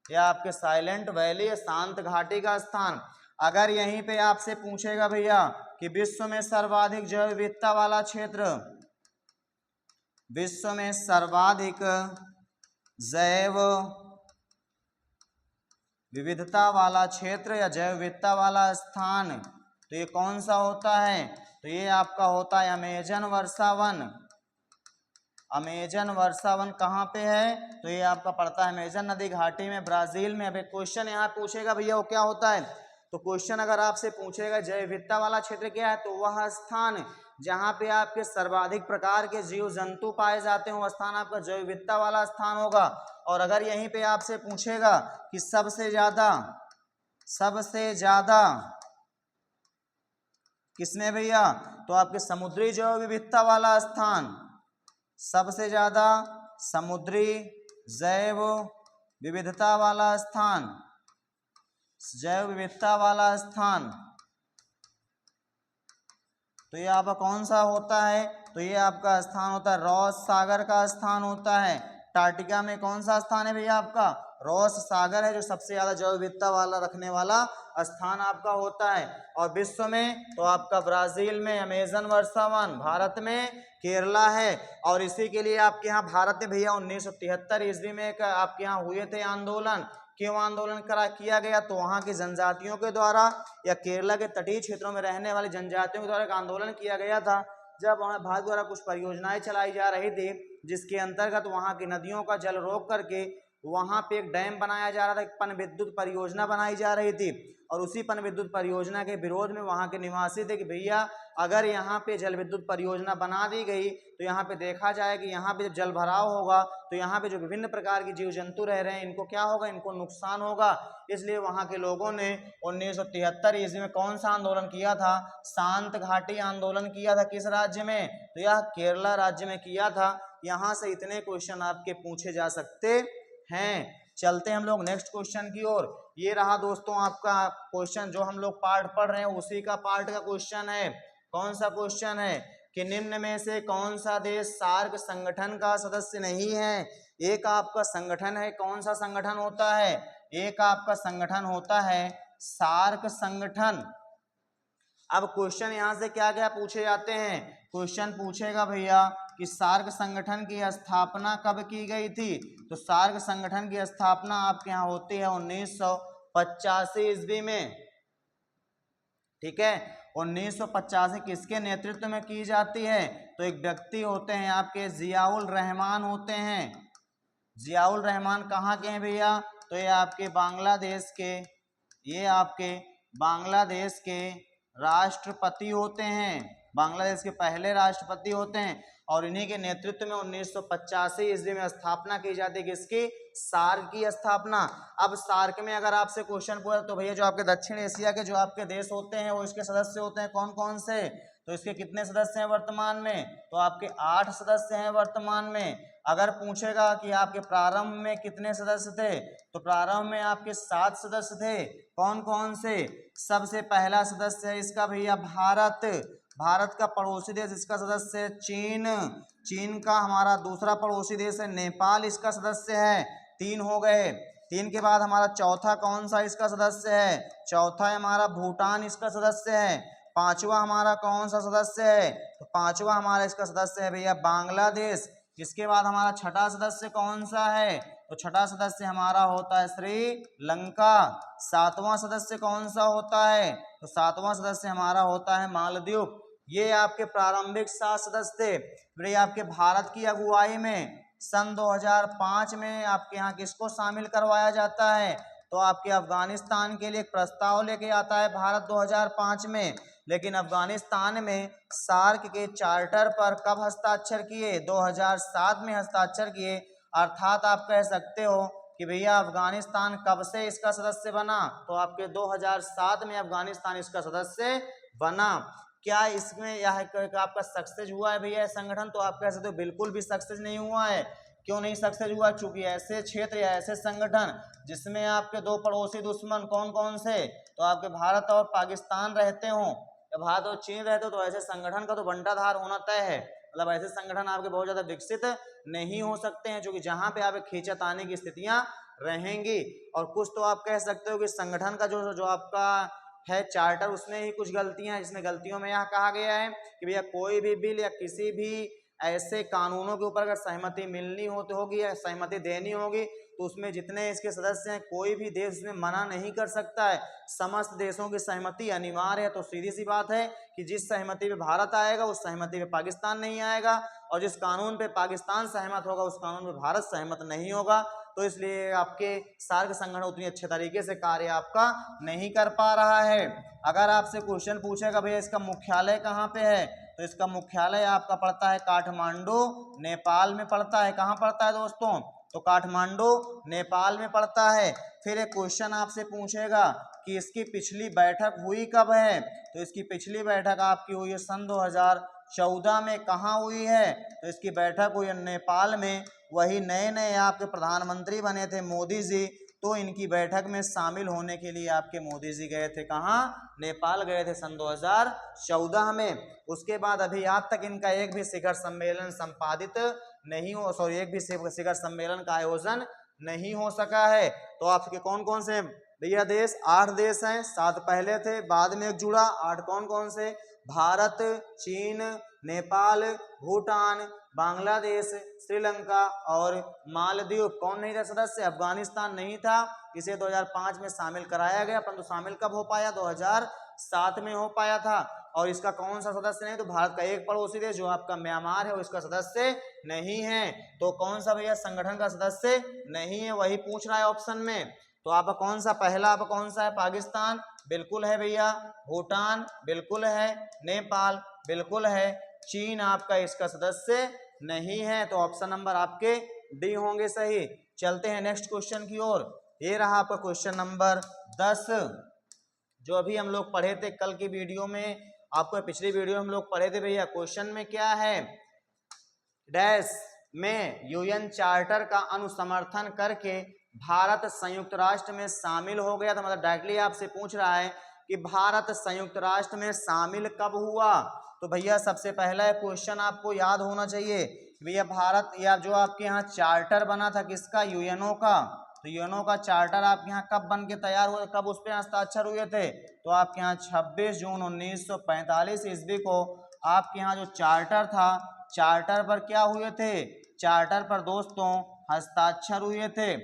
या आपके साइलेंट वैली शांत घाटी का स्थान। अगर यहीं पे आपसे पूछेगा भैया कि विश्व में सर्वाधिक जैव विविधता वाला क्षेत्र, विश्व में सर्वाधिक जैव विविधता वाला क्षेत्र या जैव विविधता वाला स्थान, तो ये कौन सा होता है, तो ये आपका होता है अमेजन वर्षावन। अमेजन वर्षावन कहाँ पे है, तो ये आपका पड़ता है अमेजन नदी घाटी में, ब्राजील में। अब एक क्वेश्चन यहाँ पूछेगा भैया वो क्या होता है, तो क्वेश्चन अगर आपसे पूछेगा जैव विविधता वाला क्षेत्र क्या है, तो वह स्थान जहाँ पे आपके सर्वाधिक प्रकार के जीव जंतु पाए जाते हैं वह स्थान आपका जैव विविधता वाला स्थान होगा। और अगर यहीं पे आपसे पूछेगा कि सबसे ज्यादा किसमें भैया, तो आपके समुद्री जैव विविधता वाला स्थान, सबसे ज्यादा समुद्री जैव विविधता वाला स्थान, जैव विविधता वाला स्थान, तो ये आपका कौन सा होता है, तो ये आपका स्थान होता है रॉस सागर का स्थान होता है। टार्कटिका में कौन सा स्थान है भैया आपका, रॉस सागर है, जो सबसे ज्यादा जैव विविधता वाला रखने वाला स्थान आपका होता है। और विश्व में तो आपका ब्राजील में अमेजन वर्षा वन, भारत में केरला है। और इसी के लिए आपके यहाँ भारत में भैया 1973 ईस्वी में एक आपके यहाँ हुए थे आंदोलन। क्यों आंदोलन किया गया, तो वहाँ की जनजातियों के द्वारा या केरला के तटीय क्षेत्रों में रहने वाली जनजातियों के द्वारा एक आंदोलन किया गया था, जब वहाँ भारत द्वारा कुछ परियोजनाएं चलाई जा रही थी, जिसके अंतर्गत वहाँ की नदियों का जल रोक करके वहाँ पे एक डैम बनाया जा रहा था, एक पनविद्युत परियोजना बनाई जा रही थी। और उसी पनविद्युत परियोजना के विरोध में वहाँ के निवासी थे कि भैया अगर यहाँ पे जल विद्युत परियोजना बना दी गई तो यहाँ पे देखा जाए कि यहाँ पे जब जल भराव होगा तो यहाँ पे जो विभिन्न प्रकार के जीव जंतु रह रहे हैं इनको क्या होगा, इनको नुकसान होगा। इसलिए वहाँ के लोगों ने 1973 ईस्वी में कौन सा आंदोलन किया था, शांत घाटी आंदोलन किया था। किस राज्य में, तो यह केरला राज्य में किया था। यहाँ से इतने क्वेश्चन आपके पूछे जा सकते हैं। चलते हैं हम लोग नेक्स्ट क्वेश्चन की ओर। ये रहा दोस्तों आपका क्वेश्चन, जो हम लोग पार्ट पढ़ रहे हैं उसी का पार्ट का क्वेश्चन है। कौन सा क्वेश्चन है कि निम्न में से कौन सा देश सार्क संगठन का सदस्य नहीं है। एक आपका संगठन है, कौन सा संगठन होता है, एक आपका संगठन होता है सार्क संगठन। अब क्वेश्चन यहाँ से क्या क्या पूछे जाते हैं, क्वेश्चन पूछेगा भैया कि सार्क संगठन की स्थापना कब की गई थी। तो सार्क संगठन की स्थापना आपके यहाँ होती है 1985 ईस्वी में, ठीक है। 1985 किसके नेतृत्व में की जाती है, तो एक व्यक्ति होते हैं आपके जियाउल रहमान होते हैं। जियाउल रहमान कहाँ के हैं भैया, तो ये आपके बांग्लादेश के, ये आपके बांग्लादेश के राष्ट्रपति होते हैं, बांग्लादेश के पहले राष्ट्रपति होते हैं। और इन्हीं के नेतृत्व में 1985 ईस्वी में स्थापना की जाती है किसकी, सार्क की स्थापना। अब सार्क में अगर आपसे क्वेश्चन पूछा तो भैया जो आपके दक्षिण एशिया के जो आपके देश होते हैं वो इसके सदस्य होते हैं कौन कौन से, तो इसके कितने सदस्य हैं वर्तमान में, तो आपके 8 सदस्य हैं वर्तमान में। अगर पूछेगा कि आपके प्रारंभ में कितने सदस्य थे, तो प्रारंभ में आपके 7 सदस्य थे। कौन कौन से, सबसे पहला सदस्य है इसका भैया भारत, भारत का पड़ोसी देश इसका सदस्य है चीन, चीन का हमारा दूसरा पड़ोसी देश है नेपाल इसका सदस्य है। 3 हो गए। 3 के बाद हमारा चौथा कौन सा इसका सदस्य है, चौथा है हमारा भूटान इसका सदस्य है। 5वां हमारा कौन सा सदस्य है, तो 5वां हमारा इसका सदस्य है भैया बांग्लादेश। इसके बाद हमारा छठा सदस्य कौन सा है, तो छठा सदस्य हमारा होता है श्रीलंका। 7वां सदस्य कौन सा होता है, तो 7वां सदस्य हमारा होता है मालदीव। ये आपके प्रारंभिक 7 सदस्य थे। फिर आपके भारत की अगुवाई में सन 2005 में आपके यहाँ किसको शामिल करवाया जाता है, तो आपके अफगानिस्तान के लिए एक प्रस्ताव लेके आता है भारत 2005 में। लेकिन अफगानिस्तान में सार्क के चार्टर पर कब हस्ताक्षर किए, 2007 में हस्ताक्षर किए। अर्थात आप कह सकते हो कि भैया अफगानिस्तान कब से इसका सदस्य बना, तो आपके 2007 में अफगानिस्तान इसका सदस्य बना। क्या इसमें यह आपका सक्सेस हुआ है भैया संगठन, तो आप कह सकते हो बिल्कुल भी सक्सेस नहीं हुआ है। क्यों नहीं सक्सेस हुआ, चूंकि ऐसे क्षेत्र या ऐसे संगठन जिसमें आपके 2 पड़ोसी दुश्मन कौन कौन से, तो आपके भारत और पाकिस्तान रहते हो या भारत और चीन रहते हो, तो ऐसे संगठन का तो बंटाधार होना तय है। मतलब ऐसे संगठन आपके बहुत ज्यादा विकसित नहीं हो सकते हैं, जो कि जहां पे आप खींचातानी की स्थितियां रहेंगी। और कुछ तो आप कह सकते हो कि संगठन का जो आपका है चार्टर उसमें ही कुछ गलतियां हैं, जिसमें गलतियों में यह कहा गया है कि भैया कोई भी बिल या किसी भी ऐसे कानूनों के ऊपर अगर सहमति मिलनी होगी या सहमति देनी होगी, तो उसमें जितने इसके सदस्य हैं कोई भी देश उसमें मना नहीं कर सकता है। समस्त देशों की सहमति अनिवार्य है। तो सीधी सी बात है कि जिस सहमति पे भारत आएगा उस सहमति पे पाकिस्तान नहीं आएगा, और जिस कानून पे पाकिस्तान सहमत होगा उस कानून पे भारत सहमत नहीं होगा। तो इसलिए आपके सार्क संगठन उतनी अच्छे तरीके से कार्य आपका नहीं कर पा रहा है। अगर आपसे क्वेश्चन पूछेगा भैया इसका मुख्यालय कहाँ पे है, तो इसका मुख्यालय आपका पड़ता है काठमांडू, नेपाल में पड़ता है। कहाँ पड़ता है दोस्तों, तो काठमांडू नेपाल में पड़ता है। फिर एक क्वेश्चन आपसे पूछेगा कि इसकी पिछली बैठक हुई कब है, तो इसकी पिछली बैठक आपकी हुई है सन 2014 में। कहाँ हुई है, तो इसकी बैठक हुई है नेपाल में। वही नए नए आपके प्रधानमंत्री बने थे मोदी जी, तो इनकी बैठक में शामिल होने के लिए आपके मोदी जी गए थे कहाँ, नेपाल गए थे सन 2014 में। उसके बाद अभी आज तक इनका एक भी शिखर सम्मेलन संपादित नहीं हो, सॉरी एक भी शिखर सम्मेलन का आयोजन नहीं हो सका है। तो आपके कौन कौन से भैया देश, 8 देश हैं, 7 पहले थे बाद में एक जुड़ा। 8 कौन कौन से, भारत, चीन, नेपाल, भूटान, बांग्लादेश, श्रीलंका और मालदीव। कौन नहीं था सदस्य, अफगानिस्तान नहीं था, इसे 2005 में शामिल कराया गया, परंतु शामिल कब हो पाया, 2007 में हो पाया था। और इसका कौन सा सदस्य नहीं, तो भारत का एक पड़ोसी देश जो आपका म्यांमार है, उसका सदस्य नहीं है। तो कौन सा भैया संगठन का सदस्य नहीं है, वही पूछ रहा है ऑप्शन में। तो आपका कौन सा, पहला आपका कौन सा है, पाकिस्तान बिल्कुल है भैया, भूटान बिल्कुल है, नेपाल बिल्कुल है, चीन आपका इसका सदस्य नहीं है। तो ऑप्शन नंबर आपके डी होंगे सही। चलते हैं नेक्स्ट क्वेश्चन की ओर। ये रहा आपका क्वेश्चन नंबर 10, जो अभी हम लोग पढ़े थे कल की वीडियो में, आपको पिछली वीडियो हम लोग पढ़े थे भैया। क्वेश्चन में क्या है, डैश में यूएन चार्टर का अनुसमर्थन करके भारत संयुक्त राष्ट्र में शामिल हो गया था। मतलब डायरेक्टली आपसे पूछ रहा है कि भारत संयुक्त राष्ट्र में शामिल कब हुआ। तो भैया सबसे पहला क्वेश्चन आपको याद होना चाहिए, भैया भारत या जो आपके यहाँ चार्टर बना था किसका, यूएनओ का। तो यूएनओ का चार्टर आपके यहाँ कब बन के तैयार हुआ, कब उस पर हस्ताक्षर हुए थे, तो आपके यहाँ 26 जून 1945 ईस्वी को आपके यहाँ जो चार्टर था, चार्टर पर क्या हुए थे, चार्टर पर दोस्तों हस्ताक्षर हुए थे।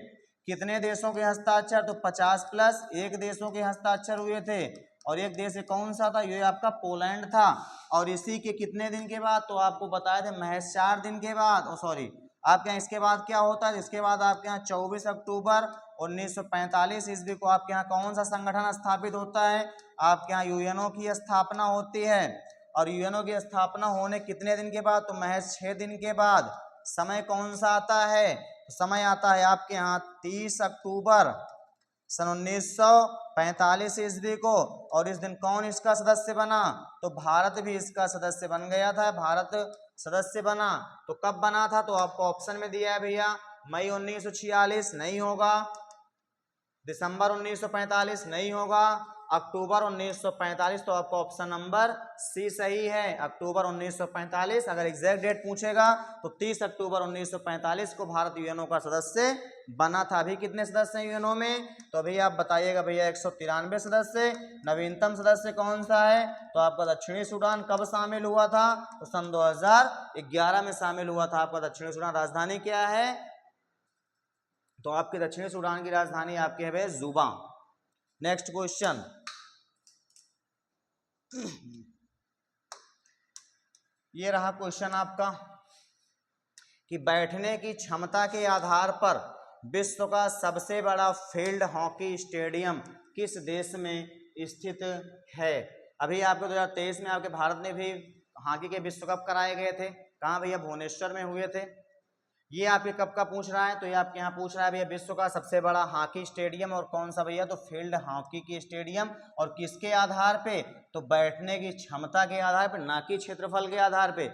कितने देशों के हस्ताक्षर, तो 50+1 देशों के हस्ताक्षर हुए थे। और एक देश कौन सा था, ये आपका पोलैंड था। और इसी के कितने दिन के बाद, तो आपको बताया था महज 4 दिन के बाद, सॉरी आपके यहाँ इसके बाद क्या होता है, इसके बाद आपके यहाँ 24 अक्टूबर 1945 ईस्वी को आपके यहाँ कौन सा संगठन स्थापित होता है, आपके यहाँ यूएनओ की स्थापना होती है। और यूएनओ की स्थापना होने कितने दिन के बाद, तो महज 6 दिन के बाद। समय कौन सा आता है, समय आता है आपके यहाँ 30 अक्टूबर सन 1945 ईस्वी को। और इस दिन कौन इसका सदस्य बना, तो भारत भी इसका सदस्य बन गया था, भारत सदस्य बना। तो कब बना था, तो आपको ऑप्शन में दिया है भैया, मई 1946 नहीं होगा, दिसंबर 1945 नहीं होगा, अक्टूबर 1945। तो आपका ऑप्शन नंबर सी सही है, अक्टूबर 1945। अगर एग्जैक्ट डेट पूछेगा तो 30 अक्टूबर 1945 को भारत यूएनओ का सदस्य बना था। अभी कितने सदस्य हैं यूएनओ में, तो अभी आप बताइएगा भैया 193 सदस्य। नवीनतम सदस्य कौन सा है, तो आपका दक्षिणी सूडान कब शामिल हुआ था, तो सन 2011 में शामिल हुआ था आपका दक्षिणी सूडान। राजधानी क्या है, तो आपके दक्षिणी सूडान की राजधानी आपकी है भैया जुबा। नेक्स्ट क्वेश्चन, ये रहा क्वेश्चन आपका कि बैठने की क्षमता के आधार पर विश्व का सबसे बड़ा फील्ड हॉकी स्टेडियम किस देश में स्थित है। अभी आपको 2023 में आपके भारत ने भी हॉकी के विश्व कप कराए गए थे, कहाँ भैया, भुवनेश्वर में हुए थे। ये आपके कब का पूछ रहा है, तो ये आपके यहाँ पूछ रहा है भैया विश्व का सबसे बड़ा हॉकी स्टेडियम, और कौन सा भैया, तो फील्ड हॉकी की स्टेडियम। और किसके आधार पे, तो बैठने की क्षमता के आधार पे, ना कि क्षेत्रफल के आधार पे।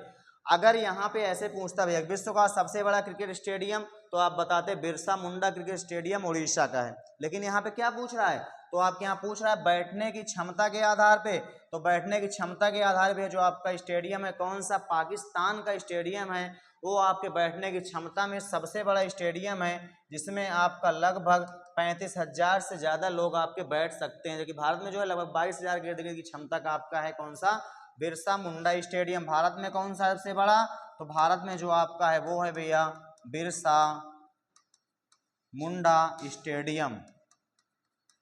अगर यहाँ पे ऐसे पूछता भैया विश्व का सबसे बड़ा क्रिकेट स्टेडियम, तो आप बताते बिरसा मुंडा क्रिकेट स्टेडियम उड़ीसा का है। लेकिन यहाँ पे क्या पूछ रहा है, तो आपके यहाँ पूछ रहा है बैठने की क्षमता के आधार पे। तो बैठने की क्षमता के आधार पे जो आपका स्टेडियम है कौन सा, पाकिस्तान का स्टेडियम है, वो आपके बैठने की क्षमता में सबसे बड़ा स्टेडियम है, जिसमें आपका लगभग 35,000 से ज़्यादा लोग आपके बैठ सकते हैं। जबकि भारत में जो है लगभग 22,000 के इर्द गिर्द की क्षमता का आपका है कौन सा, बिरसा मुंडा स्टेडियम। भारत में कौन सा सबसे बड़ा, तो भारत में जो आपका है वो है भैया बिरसा मुंडा स्टेडियम।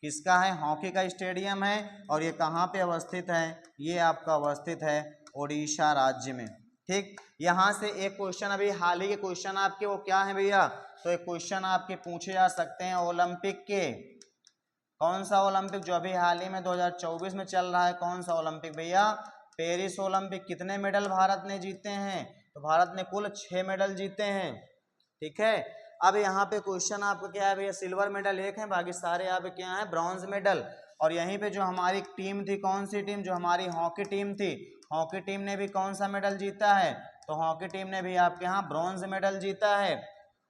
किसका है, हॉकी का स्टेडियम है। और ये कहाँ पे अवस्थित है, ये आपका अवस्थित है उड़ीसा राज्य में। ठीक, यहाँ से एक क्वेश्चन अभी हाल ही के क्वेश्चन आपके वो क्या है भैया, तो एक क्वेश्चन आपके पूछे जा सकते हैं ओलंपिक के। कौन सा ओलंपिक जो अभी हाल ही में 2024 में चल रहा है, कौन सा ओलंपिक भैया? Paris Olympic. कितने मेडल भारत ने जीते हैं? तो भारत ने कुल 6 मेडल जीते हैं। ठीक है, अब यहाँ पे क्वेश्चन आपको क्या है भैया? सिल्वर मेडल 1 है, बाकी सारे यहाँ पे क्या है? Bronze medal. और यहीं पे जो हमारी टीम थी, कौन सी टीम? जो हमारी हॉकी टीम थी, हॉकी टीम ने भी कौन सा मेडल जीता है? तो हॉकी टीम ने भी आपके यहाँ ब्रॉन्ज मेडल जीता है।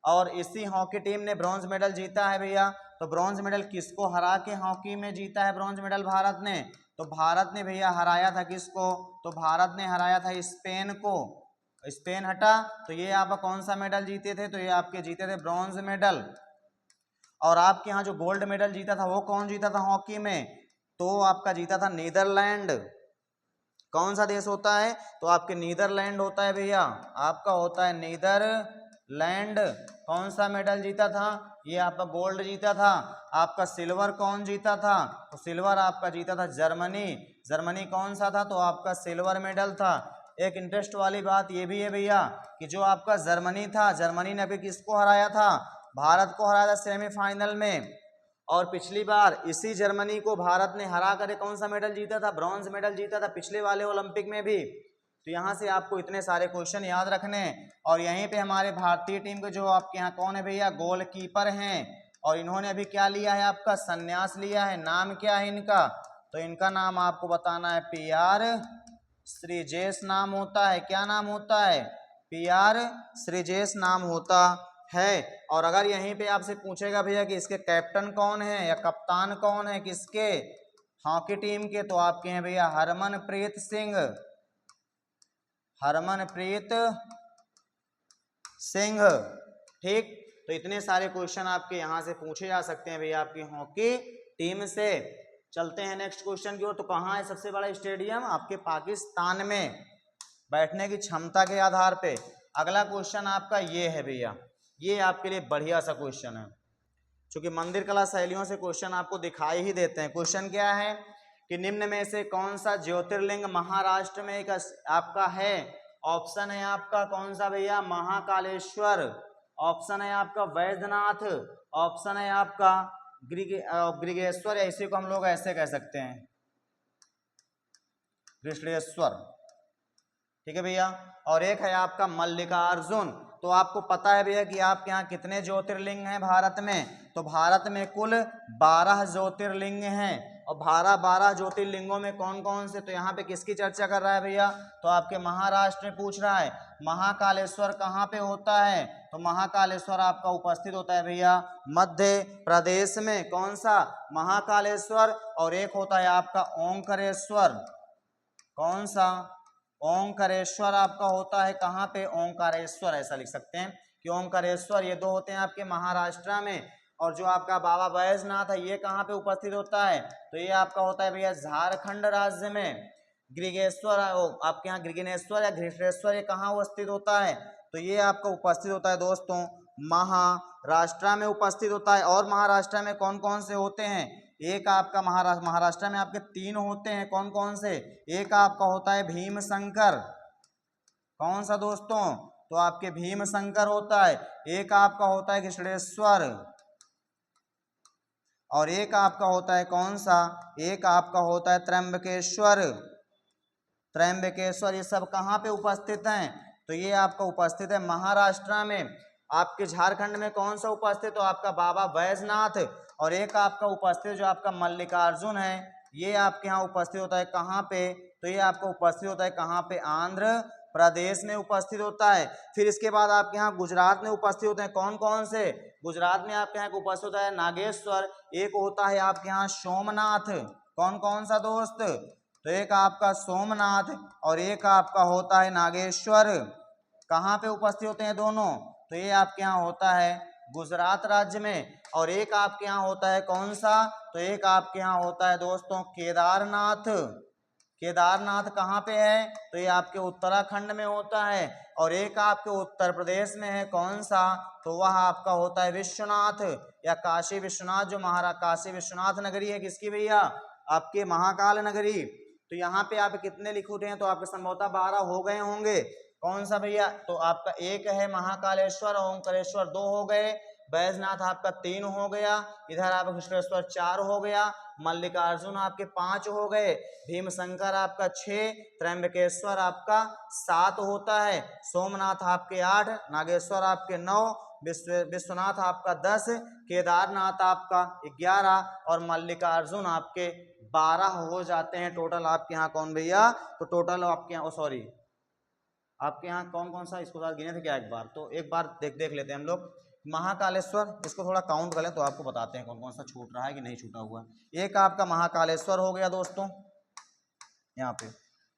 और इसी हॉकी टीम ने ब्रॉन्ज मेडल जीता है भैया। तो ब्रॉन्ज मेडल किसको हरा के हॉकी में जीता है ब्रॉन्ज मेडल भारत ने? तो भारत ने भैया हराया था किसको? तो भारत ने हराया था स्पेन को। स्पेन हटा तो ये आप कौन सा मेडल जीते थे? तो ये आपके जीते थे ब्रॉन्ज मेडल। और आपके यहाँ जो गोल्ड मेडल जीता था वो कौन जीता था हॉकी में? तो आपका जीता था नीदरलैंड। कौन सा देश होता है? तो आपके नीदरलैंड होता है भैया, आपका होता है नीदरलैंड। कौन सा मेडल जीता था? ये आपका गोल्ड जीता था। आपका सिल्वर कौन जीता था? तो सिल्वर आपका जीता था जर्मनी। जर्मनी कौन सा था? तो आपका सिल्वर मेडल था। एक इंटरेस्ट वाली बात ये भी है भैया कि जो आपका जर्मनी था, जर्मनी ने अभी किसको हराया था? भारत को हराया था सेमीफाइनल में। और पिछली बार इसी जर्मनी को भारत ने हरा कर कौन सा मेडल जीता था? ब्रॉन्ज मेडल जीता था पिछले वाले ओलंपिक में भी। तो यहाँ से आपको इतने सारे क्वेश्चन याद रखने हैं। और यहीं पे हमारे भारतीय टीम के जो आपके यहाँ कौन है भैया? गोलकीपर हैं। और इन्होंने अभी क्या लिया है? आपका संन्यास लिया है। नाम क्या है इनका? तो इनका नाम आपको बताना है PR श्रीजेश नाम होता है। क्या नाम होता है? PR श्रीजेश नाम होता है। और अगर यहीं पे आपसे पूछेगा भैया कि इसके कैप्टन कौन है या कप्तान कौन है किसके? हॉकी टीम के, तो आपके हैं भैया हरमनप्रीत सिंह। हरमनप्रीत सिंह। ठीक, तो इतने सारे क्वेश्चन आपके यहाँ से पूछे जा सकते हैं भैया आपकी हॉकी टीम से। चलते हैं नेक्स्ट क्वेश्चन की ओर। तो कहाँ है सबसे बड़ा स्टेडियम? आपके पाकिस्तान में, बैठने की क्षमता के आधार पे। अगला क्वेश्चन आपका ये है भैया, ये आपके लिए बढ़िया सा क्वेश्चन है, क्योंकि मंदिर कला शैलियों से क्वेश्चन आपको दिखाई ही देते हैं। क्वेश्चन क्या है कि निम्न में से कौन सा ज्योतिर्लिंग महाराष्ट्र में एक आपका है? ऑप्शन है आपका कौन सा भैया? महाकालेश्वर। ऑप्शन है आपका वैद्यनाथ। ऑप्शन है आपका गृगेश्वर, इसी को हम लोग ऐसे कह सकते हैं, गृष्णेश्वर। ठीक है भैया। और एक है आपका मल्लिकार्जुन। तो आपको पता है भैया कि आपके यहाँ कितने ज्योतिर्लिंग हैं भारत में? तो भारत में कुल 12 ज्योतिर्लिंग हैं। और 12 ज्योतिर्लिंगों में कौन कौन से? तो यहाँ पे किसकी चर्चा कर रहा है भैया? तो आपके महाराष्ट्र में पूछ रहा है। महाकालेश्वर कहाँ पे होता है? तो महाकालेश्वर आपका उपस्थित होता है भैया मध्य प्रदेश में। कौन सा? महाकालेश्वर। और एक होता है आपका ओंकारेश्वर। कौन सा? ओंकारेश्वर आपका होता है कहाँ पे? ओंकारेश्वर, ऐसा लिख सकते हैं कि ओंकारेश्वर। ये दो होते हैं आपके महाराष्ट्र में। और जो आपका बाबा बैजनाथ है ये कहाँ पे उपस्थित होता है? तो ये आपका होता है भैया झारखंड राज्य में। गृगेश्वर आपके यहाँ गृगनेश्वर या घृष्णेश्वर ये कहाँ उपस्थित होता है? तो ये आपका उपस्थित होता है दोस्तों महाराष्ट्र में उपस्थित होता है। और महाराष्ट्र में कौन कौन से होते हैं? एक आपका महाराष्ट्र में आपके 3 होते हैं। कौन कौन से? एक आपका होता है भीमशंकर। कौन सा दोस्तों? तो आपके भीमशंकर होता है। एक आपका होता है घृष्णेश्वर। और एक आपका होता है कौन सा? एक आपका होता है त्र्यंबकेश्वर। त्र्यंबकेश्वर ये सब कहाँ पे उपस्थित हैं? तो ये आपका उपस्थित है महाराष्ट्र में। आपके झारखंड में कौन सा उपस्थित? तो आपका बाबा बैजनाथ। और एक आपका उपस्थित जो आपका मल्लिकार्जुन है ये आपके यहाँ उपस्थित होता है कहाँ पे? तो ये आपका उपस्थित होता है कहाँ पे? आंध्र प्रदेश में उपस्थित होता है। फिर इसके बाद आपके यहाँ गुजरात में उपस्थित होते हैं। कौन कौन से? गुजरात में आपके यहाँ उपस्थित होता है नागेश्वर। एक होता है आपके यहाँ सोमनाथ। कौन कौन सा दोस्त? तो एक आपका सोमनाथ और एक आपका होता है नागेश्वर। कहाँ पे उपस्थित होते हैं दोनों? तो ये आपके यहाँ होता है गुजरात राज्य में। और एक आपके यहाँ होता है कौन सा? तो एक आपके यहाँ होता है दोस्तों केदारनाथ। केदारनाथ कहाँ पे है? तो ये आपके उत्तराखंड में होता है। और एक आपके उत्तर प्रदेश में है। कौन सा? तो वह आपका होता है विश्वनाथ या काशी विश्वनाथ। जो काशी विश्वनाथ नगरी है किसकी भैया? आपके महाकाल नगरी। तो यहाँ पे आप कितने लिख उठे हैं? तो आपके संभवतः 12 हो गए होंगे। कौन सा भैया? तो आपका एक है महाकालेश्वर, ओंकारेश्वर 2 हो गए, बैजनाथ आपका 3 हो गया, इधर आपका कृष्णेश्वर 4 हो गया, मल्लिकार्जुन आपके 5 हो गए, भीमशंकर आपका 6, त्र्यंबकेश्वर आपका 7 होता है, सोमनाथ आपके 8, नागेश्वर आपके 9, विश्वनाथ आपका 10, केदारनाथ आपका 11 और मल्लिकार्जुन आपके 12 हो जाते हैं टोटल आपके यहाँ। कौन भैया? तो टोटल आपके यहाँ, सॉरी आपके यहाँ कौन कौन सा इसको साथ गिने थे क्या एक बार? तो एक बार देख लेते हैं हम लोग। महाकालेश्वर, इसको थोड़ा काउंट करें तो आपको बताते हैं कौन कौन सा छूट रहा है कि नहीं छूटा हुआ। एक आपका महाकालेश्वर हो गया दोस्तों यहाँ पे,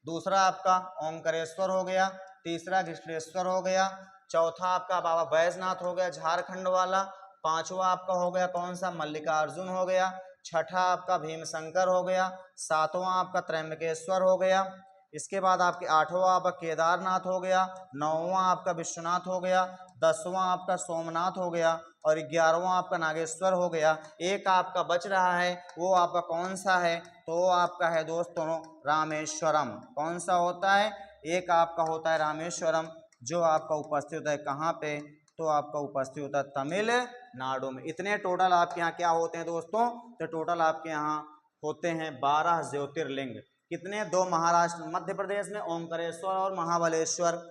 दूसरा आपका ओंकारेश्वर हो गया, तीसरा कृष्णेश्वर हो गया, चौथा आपका बाबा बैजनाथ हो गया झारखंड वाला, पांचवा आपका हो गया कौन सा? मल्लिकार्जुन हो गया, छठा आपका भीमशंकर हो गया, सातवां आपका त्र्यंबकेश्वर हो गया, इसके बाद आपके आठवां आपका केदारनाथ हो गया, नौवां आपका विश्वनाथ हो गया, 10वां आपका सोमनाथ हो गया और 11वां आपका नागेश्वर हो गया। एक आपका बच रहा है, वो आपका कौन सा है? तो वो आपका है दोस्तों रामेश्वरम। कौन सा होता है? एक आपका होता है रामेश्वरम, जो आपका उपस्थित होता है कहाँ पे? तो आपका उपस्थित होता है तमिलनाडु में। इतने टोटल आपके यहाँ क्या होते हैं दोस्तों? तो टोटल आपके यहाँ होते हैं 12 ज्योतिर्लिंग। कितने? 2 महाराष्ट्र, मध्य प्रदेश में ओंकारेश्वर और महाबलेश्वर,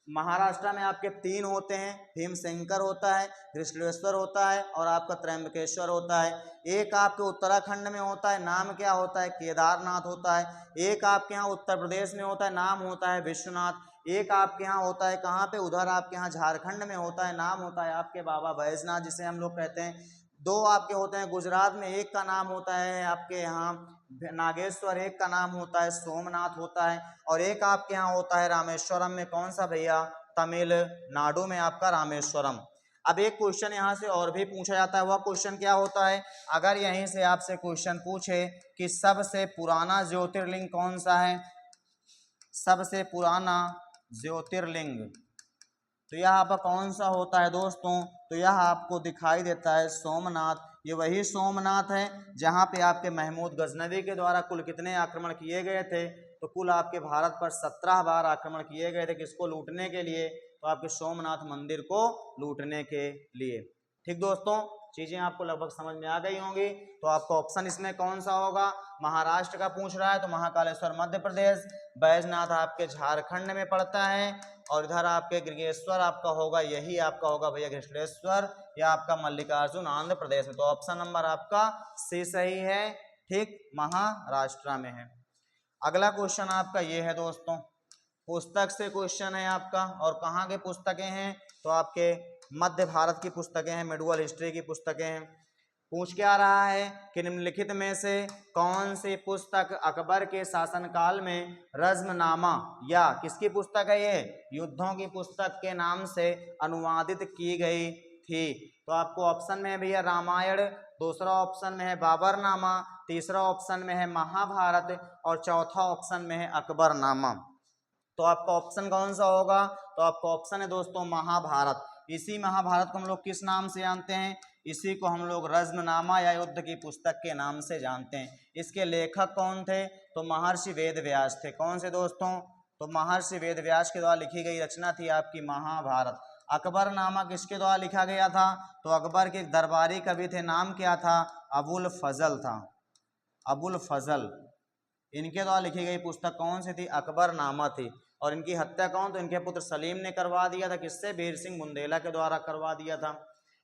महाराष्ट्र में आपके 3 होते हैं, भीमशंकर होता है, कृष्णेश्वर होता है और आपका त्र्यंबकेश्वर होता है। एक आपके उत्तराखंड में होता है, नाम क्या होता है? केदारनाथ होता है। एक आपके यहाँ उत्तर प्रदेश में होता है, नाम होता है विश्वनाथ। एक आपके यहाँ होता है कहाँ पे? उधर आपके यहाँ झारखंड में होता है, नाम होता है आपके बाबा बैजनाथ, जिसे हम लोग कहते हैं। 2 आपके होते हैं गुजरात में, एक का नाम होता है आपके यहाँ नागेश्वर, एक का नाम होता है सोमनाथ होता है और एक आपके यहाँ होता है रामेश्वरम में। कौन सा भैया? तमिलनाडु में आपका रामेश्वरम। अब एक क्वेश्चन यहाँ से और भी पूछा जाता है, वह क्वेश्चन क्या होता है? अगर यहीं से आपसे क्वेश्चन पूछे कि सबसे पुराना ज्योतिर्लिंग कौन सा है, सबसे पुराना ज्योतिर्लिंग, तो यह आपका कौन सा होता है दोस्तों? तो यह आपको दिखाई देता है सोमनाथ। ये वही सोमनाथ है जहाँ पे आपके महमूद गजनवी के द्वारा कुल कितने आक्रमण किए गए थे? तो कुल आपके भारत पर 17 बार आक्रमण किए गए थे। किसको लूटने के लिए? तो आपके सोमनाथ मंदिर को लूटने के लिए। ठीक दोस्तों, चीजें आपको लगभग समझ में आ गई होंगी। तो आपका ऑप्शन इसमें कौन सा होगा? महाराष्ट्र का पूछ रहा है तो महाकालेश्वर मध्य प्रदेश, बैजनाथ आपके झारखंड में पड़ता है और इधर आपके गृगेश्वर आपका होगा, यही आपका होगा भैया कृष्णेश्वर, या आपका मल्लिकार्जुन आंध्र प्रदेश में। तो ऑप्शन नंबर आपका सी सही है। ठीक, महाराष्ट्र में है। अगला क्वेश्चन आपका ये है दोस्तों, पुस्तक से क्वेश्चन है आपका, और कहाँ के पुस्तकें हैं? तो आपके मध्य भारत की पुस्तकें हैं, मिडुअल हिस्ट्री की पुस्तकें हैं। पूछ क्या रहा है कि निम्नलिखित में से कौन सी पुस्तक अकबर के शासनकाल में रज़्मनामा, या किसकी पुस्तक है ये? युद्धों की पुस्तक के नाम से अनुवादित की गई थी। तो आपको ऑप्शन में है भैया रामायण, दूसरा ऑप्शन में है बाबरनामा, तीसरा ऑप्शन में है महाभारत और चौथा ऑप्शन में है अकबरनामा। तो आपका ऑप्शन कौन सा होगा? तो आपका ऑप्शन है दोस्तों महाभारत। इसी महाभारत को हम लोग किस नाम से जानते हैं? इसी को हम लोग रज़्मनामा या युद्ध की पुस्तक के नाम से जानते हैं। इसके लेखक कौन थे? तो महर्षि वेदव्यास थे। कौन से दोस्तों? तो महर्षि वेदव्यास के द्वारा लिखी गई रचना थी आपकी महाभारत। अकबरनामा किसके द्वारा लिखा गया था? तो अकबर के दरबारी कवि थे, नाम क्या था? अबुल फजल था, अबुल फजल। इनके द्वारा लिखी गई पुस्तक कौन सी थी? अकबरनामा थी। और इनकी हत्या कौन? तो इनके पुत्र सलीम ने करवा दिया था। किससे? वीर सिंह बुंदेला के द्वारा करवा दिया था।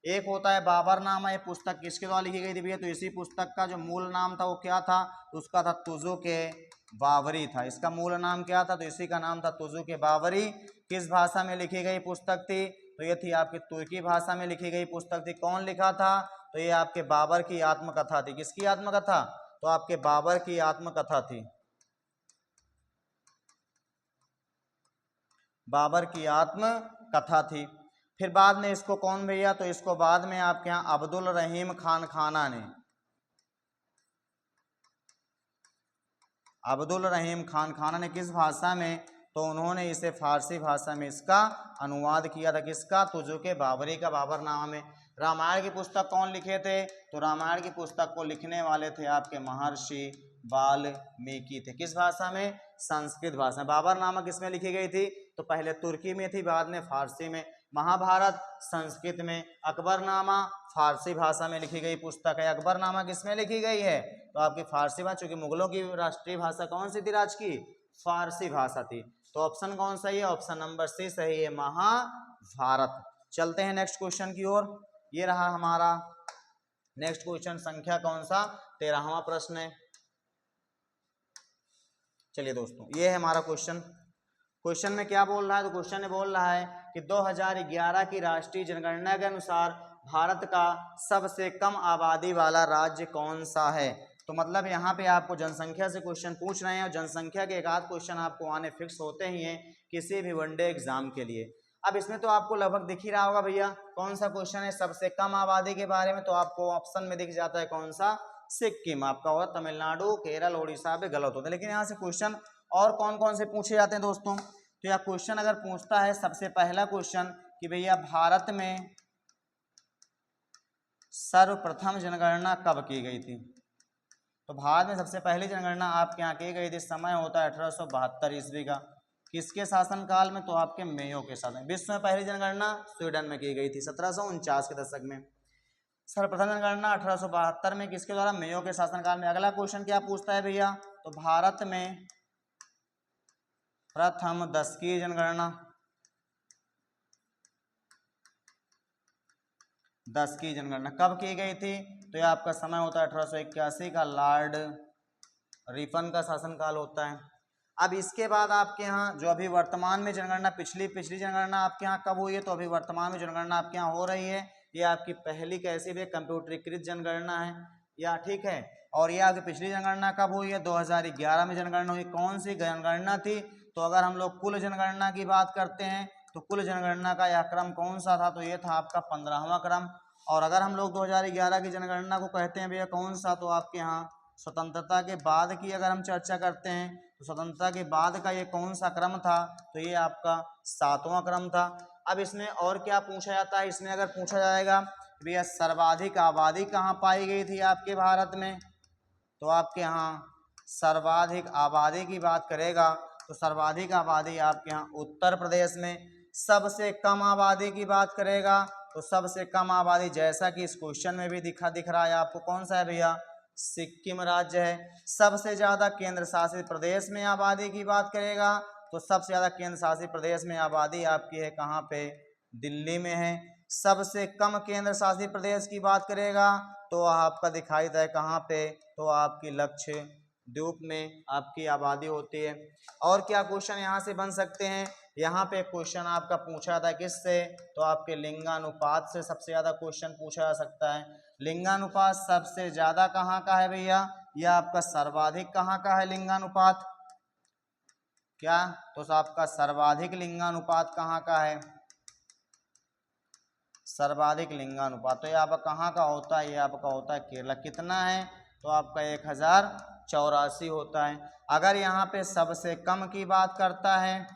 एक होता है बाबरनामा, ये पुस्तक किसके द्वारा लिखी गई थी भैया? तो इसी पुस्तक का जो मूल नाम था वो क्या था? उसका था तुजुक बावरी था। इसका मूल नाम क्या था? तो इसी का नाम था तुजुक बावरी। किस भाषा में लिखी गई पुस्तक थी? तो ये थी आपकी तुर्की भाषा में लिखी गई पुस्तक थी। कौन लिखा था? तो ये आपके बाबर की आत्मकथा थी। किसकी आत्मकथा? तो आपके बाबर की आत्मकथा थी, बाबर की आत्मकथा थी। फिर बाद में इसको कौन भैया? तो इसको बाद में आपके यहाँ अब्दुल रहीम खान खाना ने, अब्दुल रहीम खान खाना ने किस भाषा में? तो उन्होंने इसे फारसी भाषा में इसका अनुवाद किया था। किसका? तुजुक बावरी का, बाबरनामा में। रामायण की पुस्तक कौन लिखे थे? तो रामायण की पुस्तक को लिखने वाले थे आपके महर्षि वाल्मीकि थे। किस भाषा में? संस्कृत भाषा में। बाबरनामा किसमें लिखी गई थी? तो पहले तुर्की में थी, बाद में फारसी में। महाभारत संस्कृत में, अकबरनामा फारसी भाषा में लिखी गई पुस्तक है। अकबरनामा किसमें लिखी गई है? तो आपकी फारसी भाषा, चूंकि मुगलों की राष्ट्रीय भाषा कौन सी थी राज की? फारसी भाषा थी। तो ऑप्शन कौन सही है? ऑप्शन नंबर सी सही है, महाभारत। चलते हैं नेक्स्ट क्वेश्चन की ओर। ये रहा हमारा नेक्स्ट क्वेश्चन, संख्या कौन सा? 13वां प्रश्न है। चलिए दोस्तों, ये है हमारा क्वेश्चन। क्वेश्चन में क्या बोल रहा है? तो क्वेश्चन में बोल रहा है कि 2011 की राष्ट्रीय जनगणना के अनुसार भारत का सबसे कम आबादी वाला राज्य कौन सा है। तो मतलब यहाँ पे आपको जनसंख्या से क्वेश्चन पूछ रहे हैं, और जनसंख्या के एक आध क्वेश्चन आपको आने फिक्स होते ही हैं किसी भी वनडे एग्जाम के लिए। अब इसमें तो आपको लगभग दिख ही रहा होगा भैया कौन सा क्वेश्चन है सबसे कम आबादी के बारे में। तो आपको ऑप्शन में दिख जाता है कौन सा? सिक्किम आपका, और तमिलनाडु, केरल, उड़ीसा पे गलत होता है। लेकिन यहाँ से क्वेश्चन और कौन कौन से पूछे जाते हैं दोस्तों? तो यह क्वेश्चन अगर पूछता है सबसे पहला क्वेश्चन कि भैया भारत में सर्वप्रथम जनगणना कब की गई थी। तो भारत में सबसे पहली जनगणना आपके यहाँ की गई थी, समय होता है 1872 ईस्वी का। किसके शासनकाल में? तो आपके मेयो के शासन। विश्व में पहली जनगणना स्वीडन में की गई थी 1749 के दशक में। सर्वप्रथम जनगणना 1872 में किसके द्वारा? मेयो के शासनकाल में। अगला क्वेश्चन क्या पूछता है भैया? तो भारत में प्रथम दशकीय जनगणना, दशकीय जनगणना कब की गई थी? तो यह आपका समय होता है 1881 का, लॉर्ड रिपन का शासनकाल होता है। अब इसके बाद आपके यहाँ जो अभी वर्तमान में जनगणना, पिछली जनगणना आपके यहाँ कब हुई है? तो अभी वर्तमान में जनगणना आपके यहाँ हो रही है। ये आपकी पहली कैसी भी कंप्यूटरीकृत जनगणना है या, ठीक है। और ये आपकी पिछली जनगणना कब हुई है? 2011 में जनगणना हुई। कौन सी जनगणना थी? तो अगर हम लोग कुल जनगणना की बात करते हैं तो कुल जनगणना का यह क्रम कौन सा था? तो ये था आपका 15वां क्रम। और अगर हम लोग 2011 की जनगणना को कहते हैं भैया कौन सा? तो आपके यहाँ स्वतंत्रता के बाद की अगर हम चर्चा करते हैं तो स्वतंत्रता के बाद का ये कौन सा क्रम था? तो ये आपका 7वां क्रम था। अब इसमें और क्या पूछा जाता है? इसमें अगर पूछा जाएगा भैया सर्वाधिक आबादी कहाँ पाई गई थी आपके भारत में, तो आपके यहाँ सर्वाधिक आबादी की बात करेगा तो सर्वाधिक आबादी आपके यहाँ उत्तर प्रदेश में। सबसे कम आबादी की बात करेगा तो सबसे कम आबादी, जैसा कि इस क्वेश्चन में भी दिख रहा है आपको, कौन सा है भैया? सिक्किम राज्य है। सबसे ज्यादा केंद्र शासित प्रदेश में आबादी की बात करेगा तो सबसे ज्यादा केंद्र शासित प्रदेश में आबादी आपकी है कहाँ पे? दिल्ली में है। सबसे कम केंद्र शासित प्रदेश की बात करेगा तो आपका दिखाई दे कहाँ पे? तो आपकी लक्षद्वीप में आपकी आबादी होती है। और क्या क्वेश्चन यहाँ से बन सकते हैं? यहाँ पे क्वेश्चन आपका पूछा था किससे? तो आपके लिंगानुपात से सबसे ज्यादा क्वेश्चन पूछा जा सकता है। लिंगानुपात सबसे ज्यादा कहाँ का है भैया? यह आपका सर्वाधिक कहाँ का है लिंगानुपात? क्या? तो आपका सर्वाधिक लिंगानुपात कहाँ का है? सर्वाधिक लिंगानुपात तो ये आपका कहाँ का होता है? ये आपका होता है केरला। कितना है? तो आपका 1084 होता है। अगर यहाँ पे सबसे कम की बात करता है,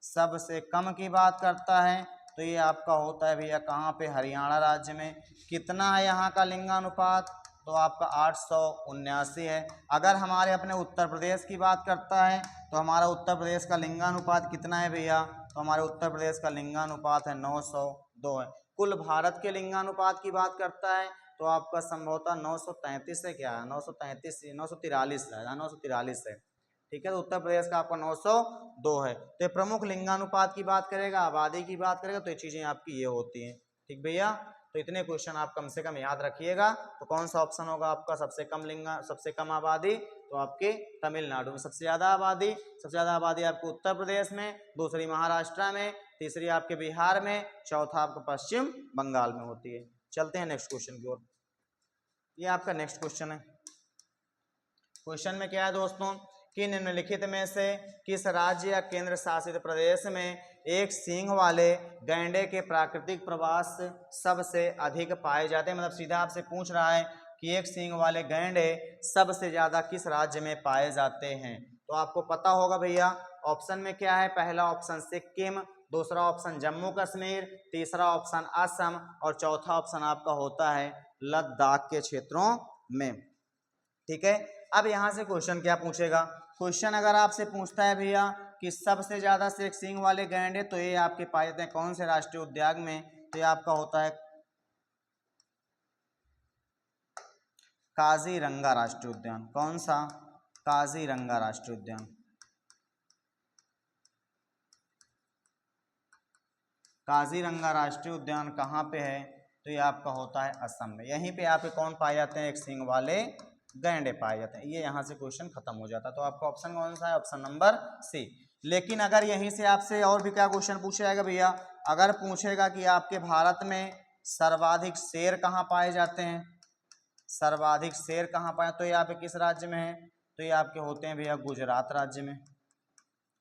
सबसे कम की बात करता है तो ये आपका होता है भैया कहाँ पे? हरियाणा राज्य में। कितना है यहाँ का लिंगानुपात? तो आपका 879 है। अगर हमारे अपने उत्तर प्रदेश की बात करता है तो हमारा उत्तर प्रदेश का लिंगानुपात कितना है भैया? तो हमारे उत्तर प्रदेश का लिंगानुपात है 902 है। कुल भारत के लिंगानुपात की बात करता है तो आपका संभवतः 933 है। क्या है? 943 943 है। ठीक है, तो उत्तर प्रदेश का आपका 902 है। तो ये प्रमुख लिंगानुपात की बात करेगा, आबादी की बात करेगा तो ये चीजें आपकी ये होती हैं। ठीक भैया, तो इतने क्वेश्चन आप कम से कम याद रखिएगा। तो कौन सा ऑप्शन होगा आपका? सबसे कम आबादी तो आपके तमिलनाडु में सबसे ज्यादा आबादी। सबसे ज्यादा आबादी आपको उत्तर प्रदेश में, दूसरी महाराष्ट्र में, तीसरी आपके बिहार में, चौथा आपका पश्चिम बंगाल में होती है। चलते हैं नेक्स्ट क्वेश्चन की ओर। ये आपका नेक्स्ट क्वेश्चन है। क्वेश्चन में क्या है दोस्तों कि निम्नलिखित में से किस राज्य या केंद्र शासित प्रदेश में एक सींग वाले गैंडे के प्राकृतिक प्रवास सबसे अधिक पाए जाते हैं? मतलब सीधा आपसे पूछ रहा है कि एक सींग वाले गैंडे सबसे ज्यादा किस राज्य में पाए जाते हैं। तो आपको पता होगा भैया ऑप्शन में क्या है। पहला ऑप्शन सिक्किम, दूसरा ऑप्शन जम्मू कश्मीर, तीसरा ऑप्शन असम और चौथा ऑप्शन आपका होता है लद्दाख के क्षेत्रों में। ठीक है, अब यहाँ से क्वेश्चन क्या पूछेगा? क्वेश्चन अगर आपसे पूछता है भैया कि सबसे ज़्यादा से एक सींग वाले गैंडे, तो ये आपके पाए जाते हैं कौन से राष्ट्रीय उद्यान में, तो ये आपका होता है काजीरंगा राष्ट्रीय उद्यान। कौन सा? काजीरंगा राष्ट्रीय उद्यान। काजीरंगा राष्ट्रीय उद्यान कहाँ पे है? तो ये आपका होता है असम में। यहीं पे आप कौन पाए जाते हैं? एक सींग वाले गैंडे पाए जाते हैं। ये यहाँ से क्वेश्चन खत्म हो जाता है। तो आपका ऑप्शन कौन सा है? Option number C. लेकिन अगर यहीं से आपसे और भी क्या क्वेश्चन पूछा जाएगा भैया, अगर पूछेगा कि आपके भारत में सर्वाधिक शेर कहाँ पाए जाते हैं, सर्वाधिक शेर कहाँ पाए, तो ये आपके किस राज्य में है? तो ये आपके होते हैं भैया गुजरात राज्य में,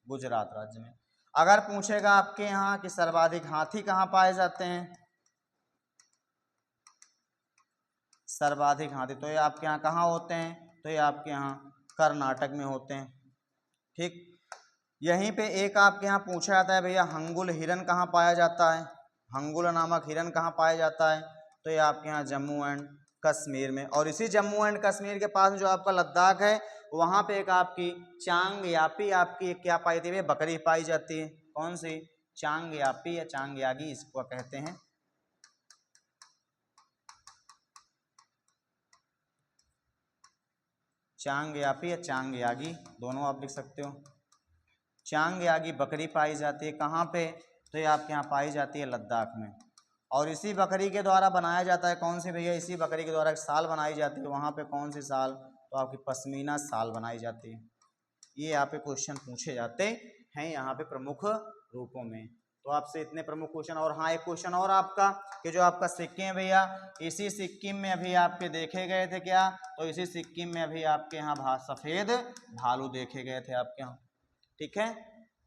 गुजरात राज्य में। अगर पूछेगा आपके यहाँ कि सर्वाधिक हाथी कहाँ पाए जाते हैं, सर्वाधिक हाथी, तो ये आपके यहाँ कहाँ होते हैं? तो ये आपके यहाँ कर्नाटक में होते हैं। ठीक, यहीं पे एक आपके यहाँ पूछा जाता है भैया हंगुल हिरन कहाँ पाया जाता है, हंगुल नामक हिरन कहाँ पाया जाता है, तो ये आपके यहाँ जम्मू एंड कश्मीर में। और इसी जम्मू एंड कश्मीर के पास में जो आपका लद्दाख है, वहाँ पे एक आपकी चांगयापी आपकी क्या पाई जाती है? बकरी पाई जाती है। कौन सी? चांगयापी या चांगयागी इसको कहते हैं। चांगयापी या चांगयागी दोनों आप लिख सकते हो। चांगयागी बकरी पाई जाती है कहाँ पे? तो ये आपके यहाँ पाई जाती है लद्दाख में। और इसी बकरी के द्वारा बनाया जाता है कौन सी भैया? इसी बकरी के द्वारा एक साल बनाई जाती है। वहाँ पे कौन सी साल? तो आपकी पश्मीना साल बनाई जाती है। ये यहाँ पे क्वेश्चन पूछे जाते हैं यहाँ पे प्रमुख रूपों में। तो आपसे इतने प्रमुख क्वेश्चन। और हाँ, एक क्वेश्चन और आपका कि जो आपका सिक्किम है भैया, इसी सिक्किम में अभी आपके देखे गए थे क्या? तो इसी सिक्किम में अभी आपके यहाँ सफेद भालू देखे गए थे आपके यहाँ। ठीक है,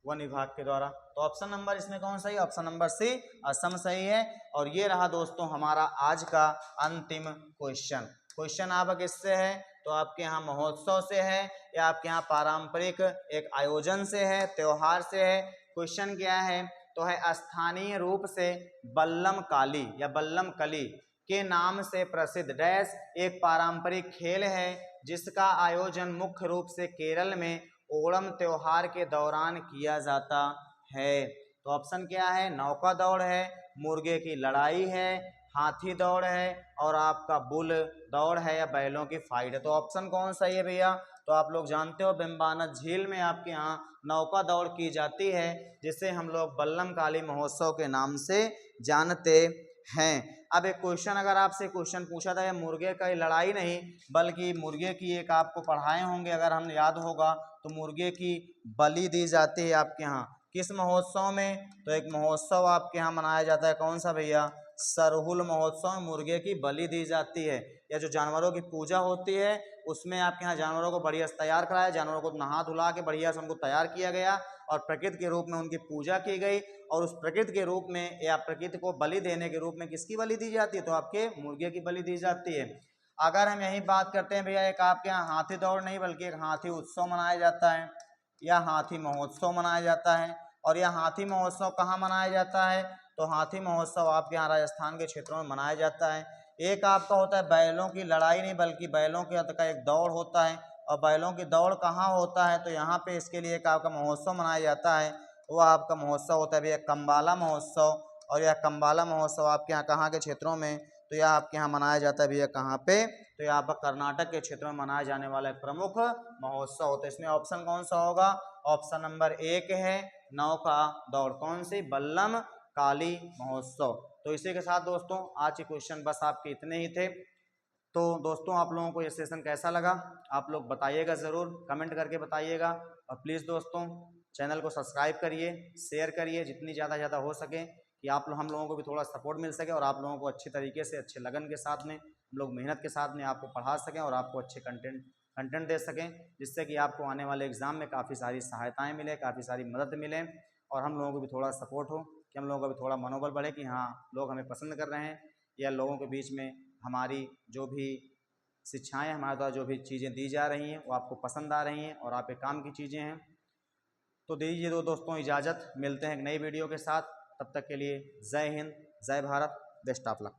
वन विभाग के द्वारा। तो ऑप्शन नंबर इसमें कौन सही? ऑप्शन नंबर सी, असम सही है। और ये रहा दोस्तों हमारा आज का अंतिम क्वेश्चन। क्वेश्चन आपका किससे है? तो आपके यहाँ महोत्सव से है या आपके यहाँ पारंपरिक एक आयोजन से है, त्योहार से है? क्वेश्चन क्या है? तो है स्थानीय रूप से बल्लम काली या बल्लम कली के नाम से प्रसिद्ध डैश एक पारंपरिक खेल है जिसका आयोजन मुख्य रूप से केरल में ओणम त्योहार के दौरान किया जाता है। तो ऑप्शन क्या है? नौका दौड़ है, मुर्गे की लड़ाई है, हाथी दौड़ है और आपका बुल दौड़ है या बैलों की फाइट है। तो ऑप्शन कौन सही है भैया? तो आप लोग जानते हो बेम्बाना झील में आपके यहाँ नौका दौड़ की जाती है जिसे हम लोग बल्लम काली महोत्सव के नाम से जानते हैं। अब एक क्वेश्चन अगर आपसे क्वेश्चन पूछा था, मुर्गे का लड़ाई नहीं बल्कि मुर्गे की एक आपको पढ़ाए होंगे अगर हम याद होगा, तो मुर्गे की बलि दी जाती है आपके यहाँ किस महोत्सव में? तो एक महोत्सव आपके यहाँ मनाया जाता है कौन सा भैया? सरहुल महोत्सव में मुर्गे की बलि दी जाती है। या जो जानवरों की पूजा होती है उसमें आपके यहाँ जानवरों को बढ़िया से तैयार कराया, जानवरों को नहा धुला के बढ़िया से उनको तैयार किया गया और प्रकृति के रूप में उनकी पूजा की गई। और उस प्रकृति के रूप में या प्रकृति को बलि देने के रूप में किसकी बलि दी जाती है? तो आपके मुर्गे की बलि दी जाती है। अगर हम यही बात करते हैं भैया, एक आपके यहाँ हाथी दौड़ नहीं बल्कि एक हाथी उत्सव मनाया जाता है या हाथी महोत्सव मनाया जाता है। और यह हाथी महोत्सव कहाँ मनाया जाता है? तो हाथी महोत्सव आपके यहाँ राजस्थान के क्षेत्रों में मनाया जाता है। एक आपका होता है बैलों की लड़ाई नहीं बल्कि बैलों के का एक दौड़ होता है। और बैलों की दौड़ कहाँ होता है? तो यहाँ पे इसके लिए एक आपका महोत्सव मनाया जाता है, वह आपका महोत्सव होता है भैया कंबाला महोत्सव। और यह कंबाला महोत्सव आपके यहाँ कहाँ के क्षेत्रों में? तो यह आपके यहाँ मनाया जाता है भैया कहाँ पे? तो यह आपका कर्नाटक के क्षेत्र में मनाया जाने वाला एक प्रमुख महोत्सव होता है। इसमें ऑप्शन कौन सा होगा? ऑप्शन नंबर 1 है नौका दौड़। कौन सी? बल्लम काली महोत्सव। तो इसी के साथ दोस्तों आज के क्वेश्चन बस आपके इतने ही थे। तो दोस्तों आप लोगों को ये सेशन कैसा लगा आप लोग बताइएगा, ज़रूर कमेंट करके बताइएगा। और प्लीज़ दोस्तों चैनल को सब्सक्राइब करिए, शेयर करिए जितनी ज़्यादा हो सके कि हम लोगों को भी थोड़ा सपोर्ट मिल सके और आप लोगों को अच्छे तरीके से अच्छे लगन के साथ में हम लोग मेहनत के साथ में आपको पढ़ा सकें और आपको अच्छे कंटेंट दे सकें, जिससे कि आपको आने वाले एग्ज़ाम में काफ़ी सारी सहायताएँ मिले, काफ़ी सारी मदद मिले और हम लोगों को भी थोड़ा सपोर्ट हो कि हम लोगों का भी थोड़ा मनोबल बढ़े कि हाँ लोग हमें पसंद कर रहे हैं या लोगों के बीच में हमारी जो भी शिक्षाएं हमारे द्वारा जो भी चीज़ें दी जा रही हैं वो आपको पसंद आ रही हैं और आपके काम की चीज़ें हैं। तो दीजिए दोस्तों इजाज़त, मिलते हैं एक नई वीडियो के साथ। तब तक के लिए जय हिंद, जय भारत, बेस्ट ऑफ लक।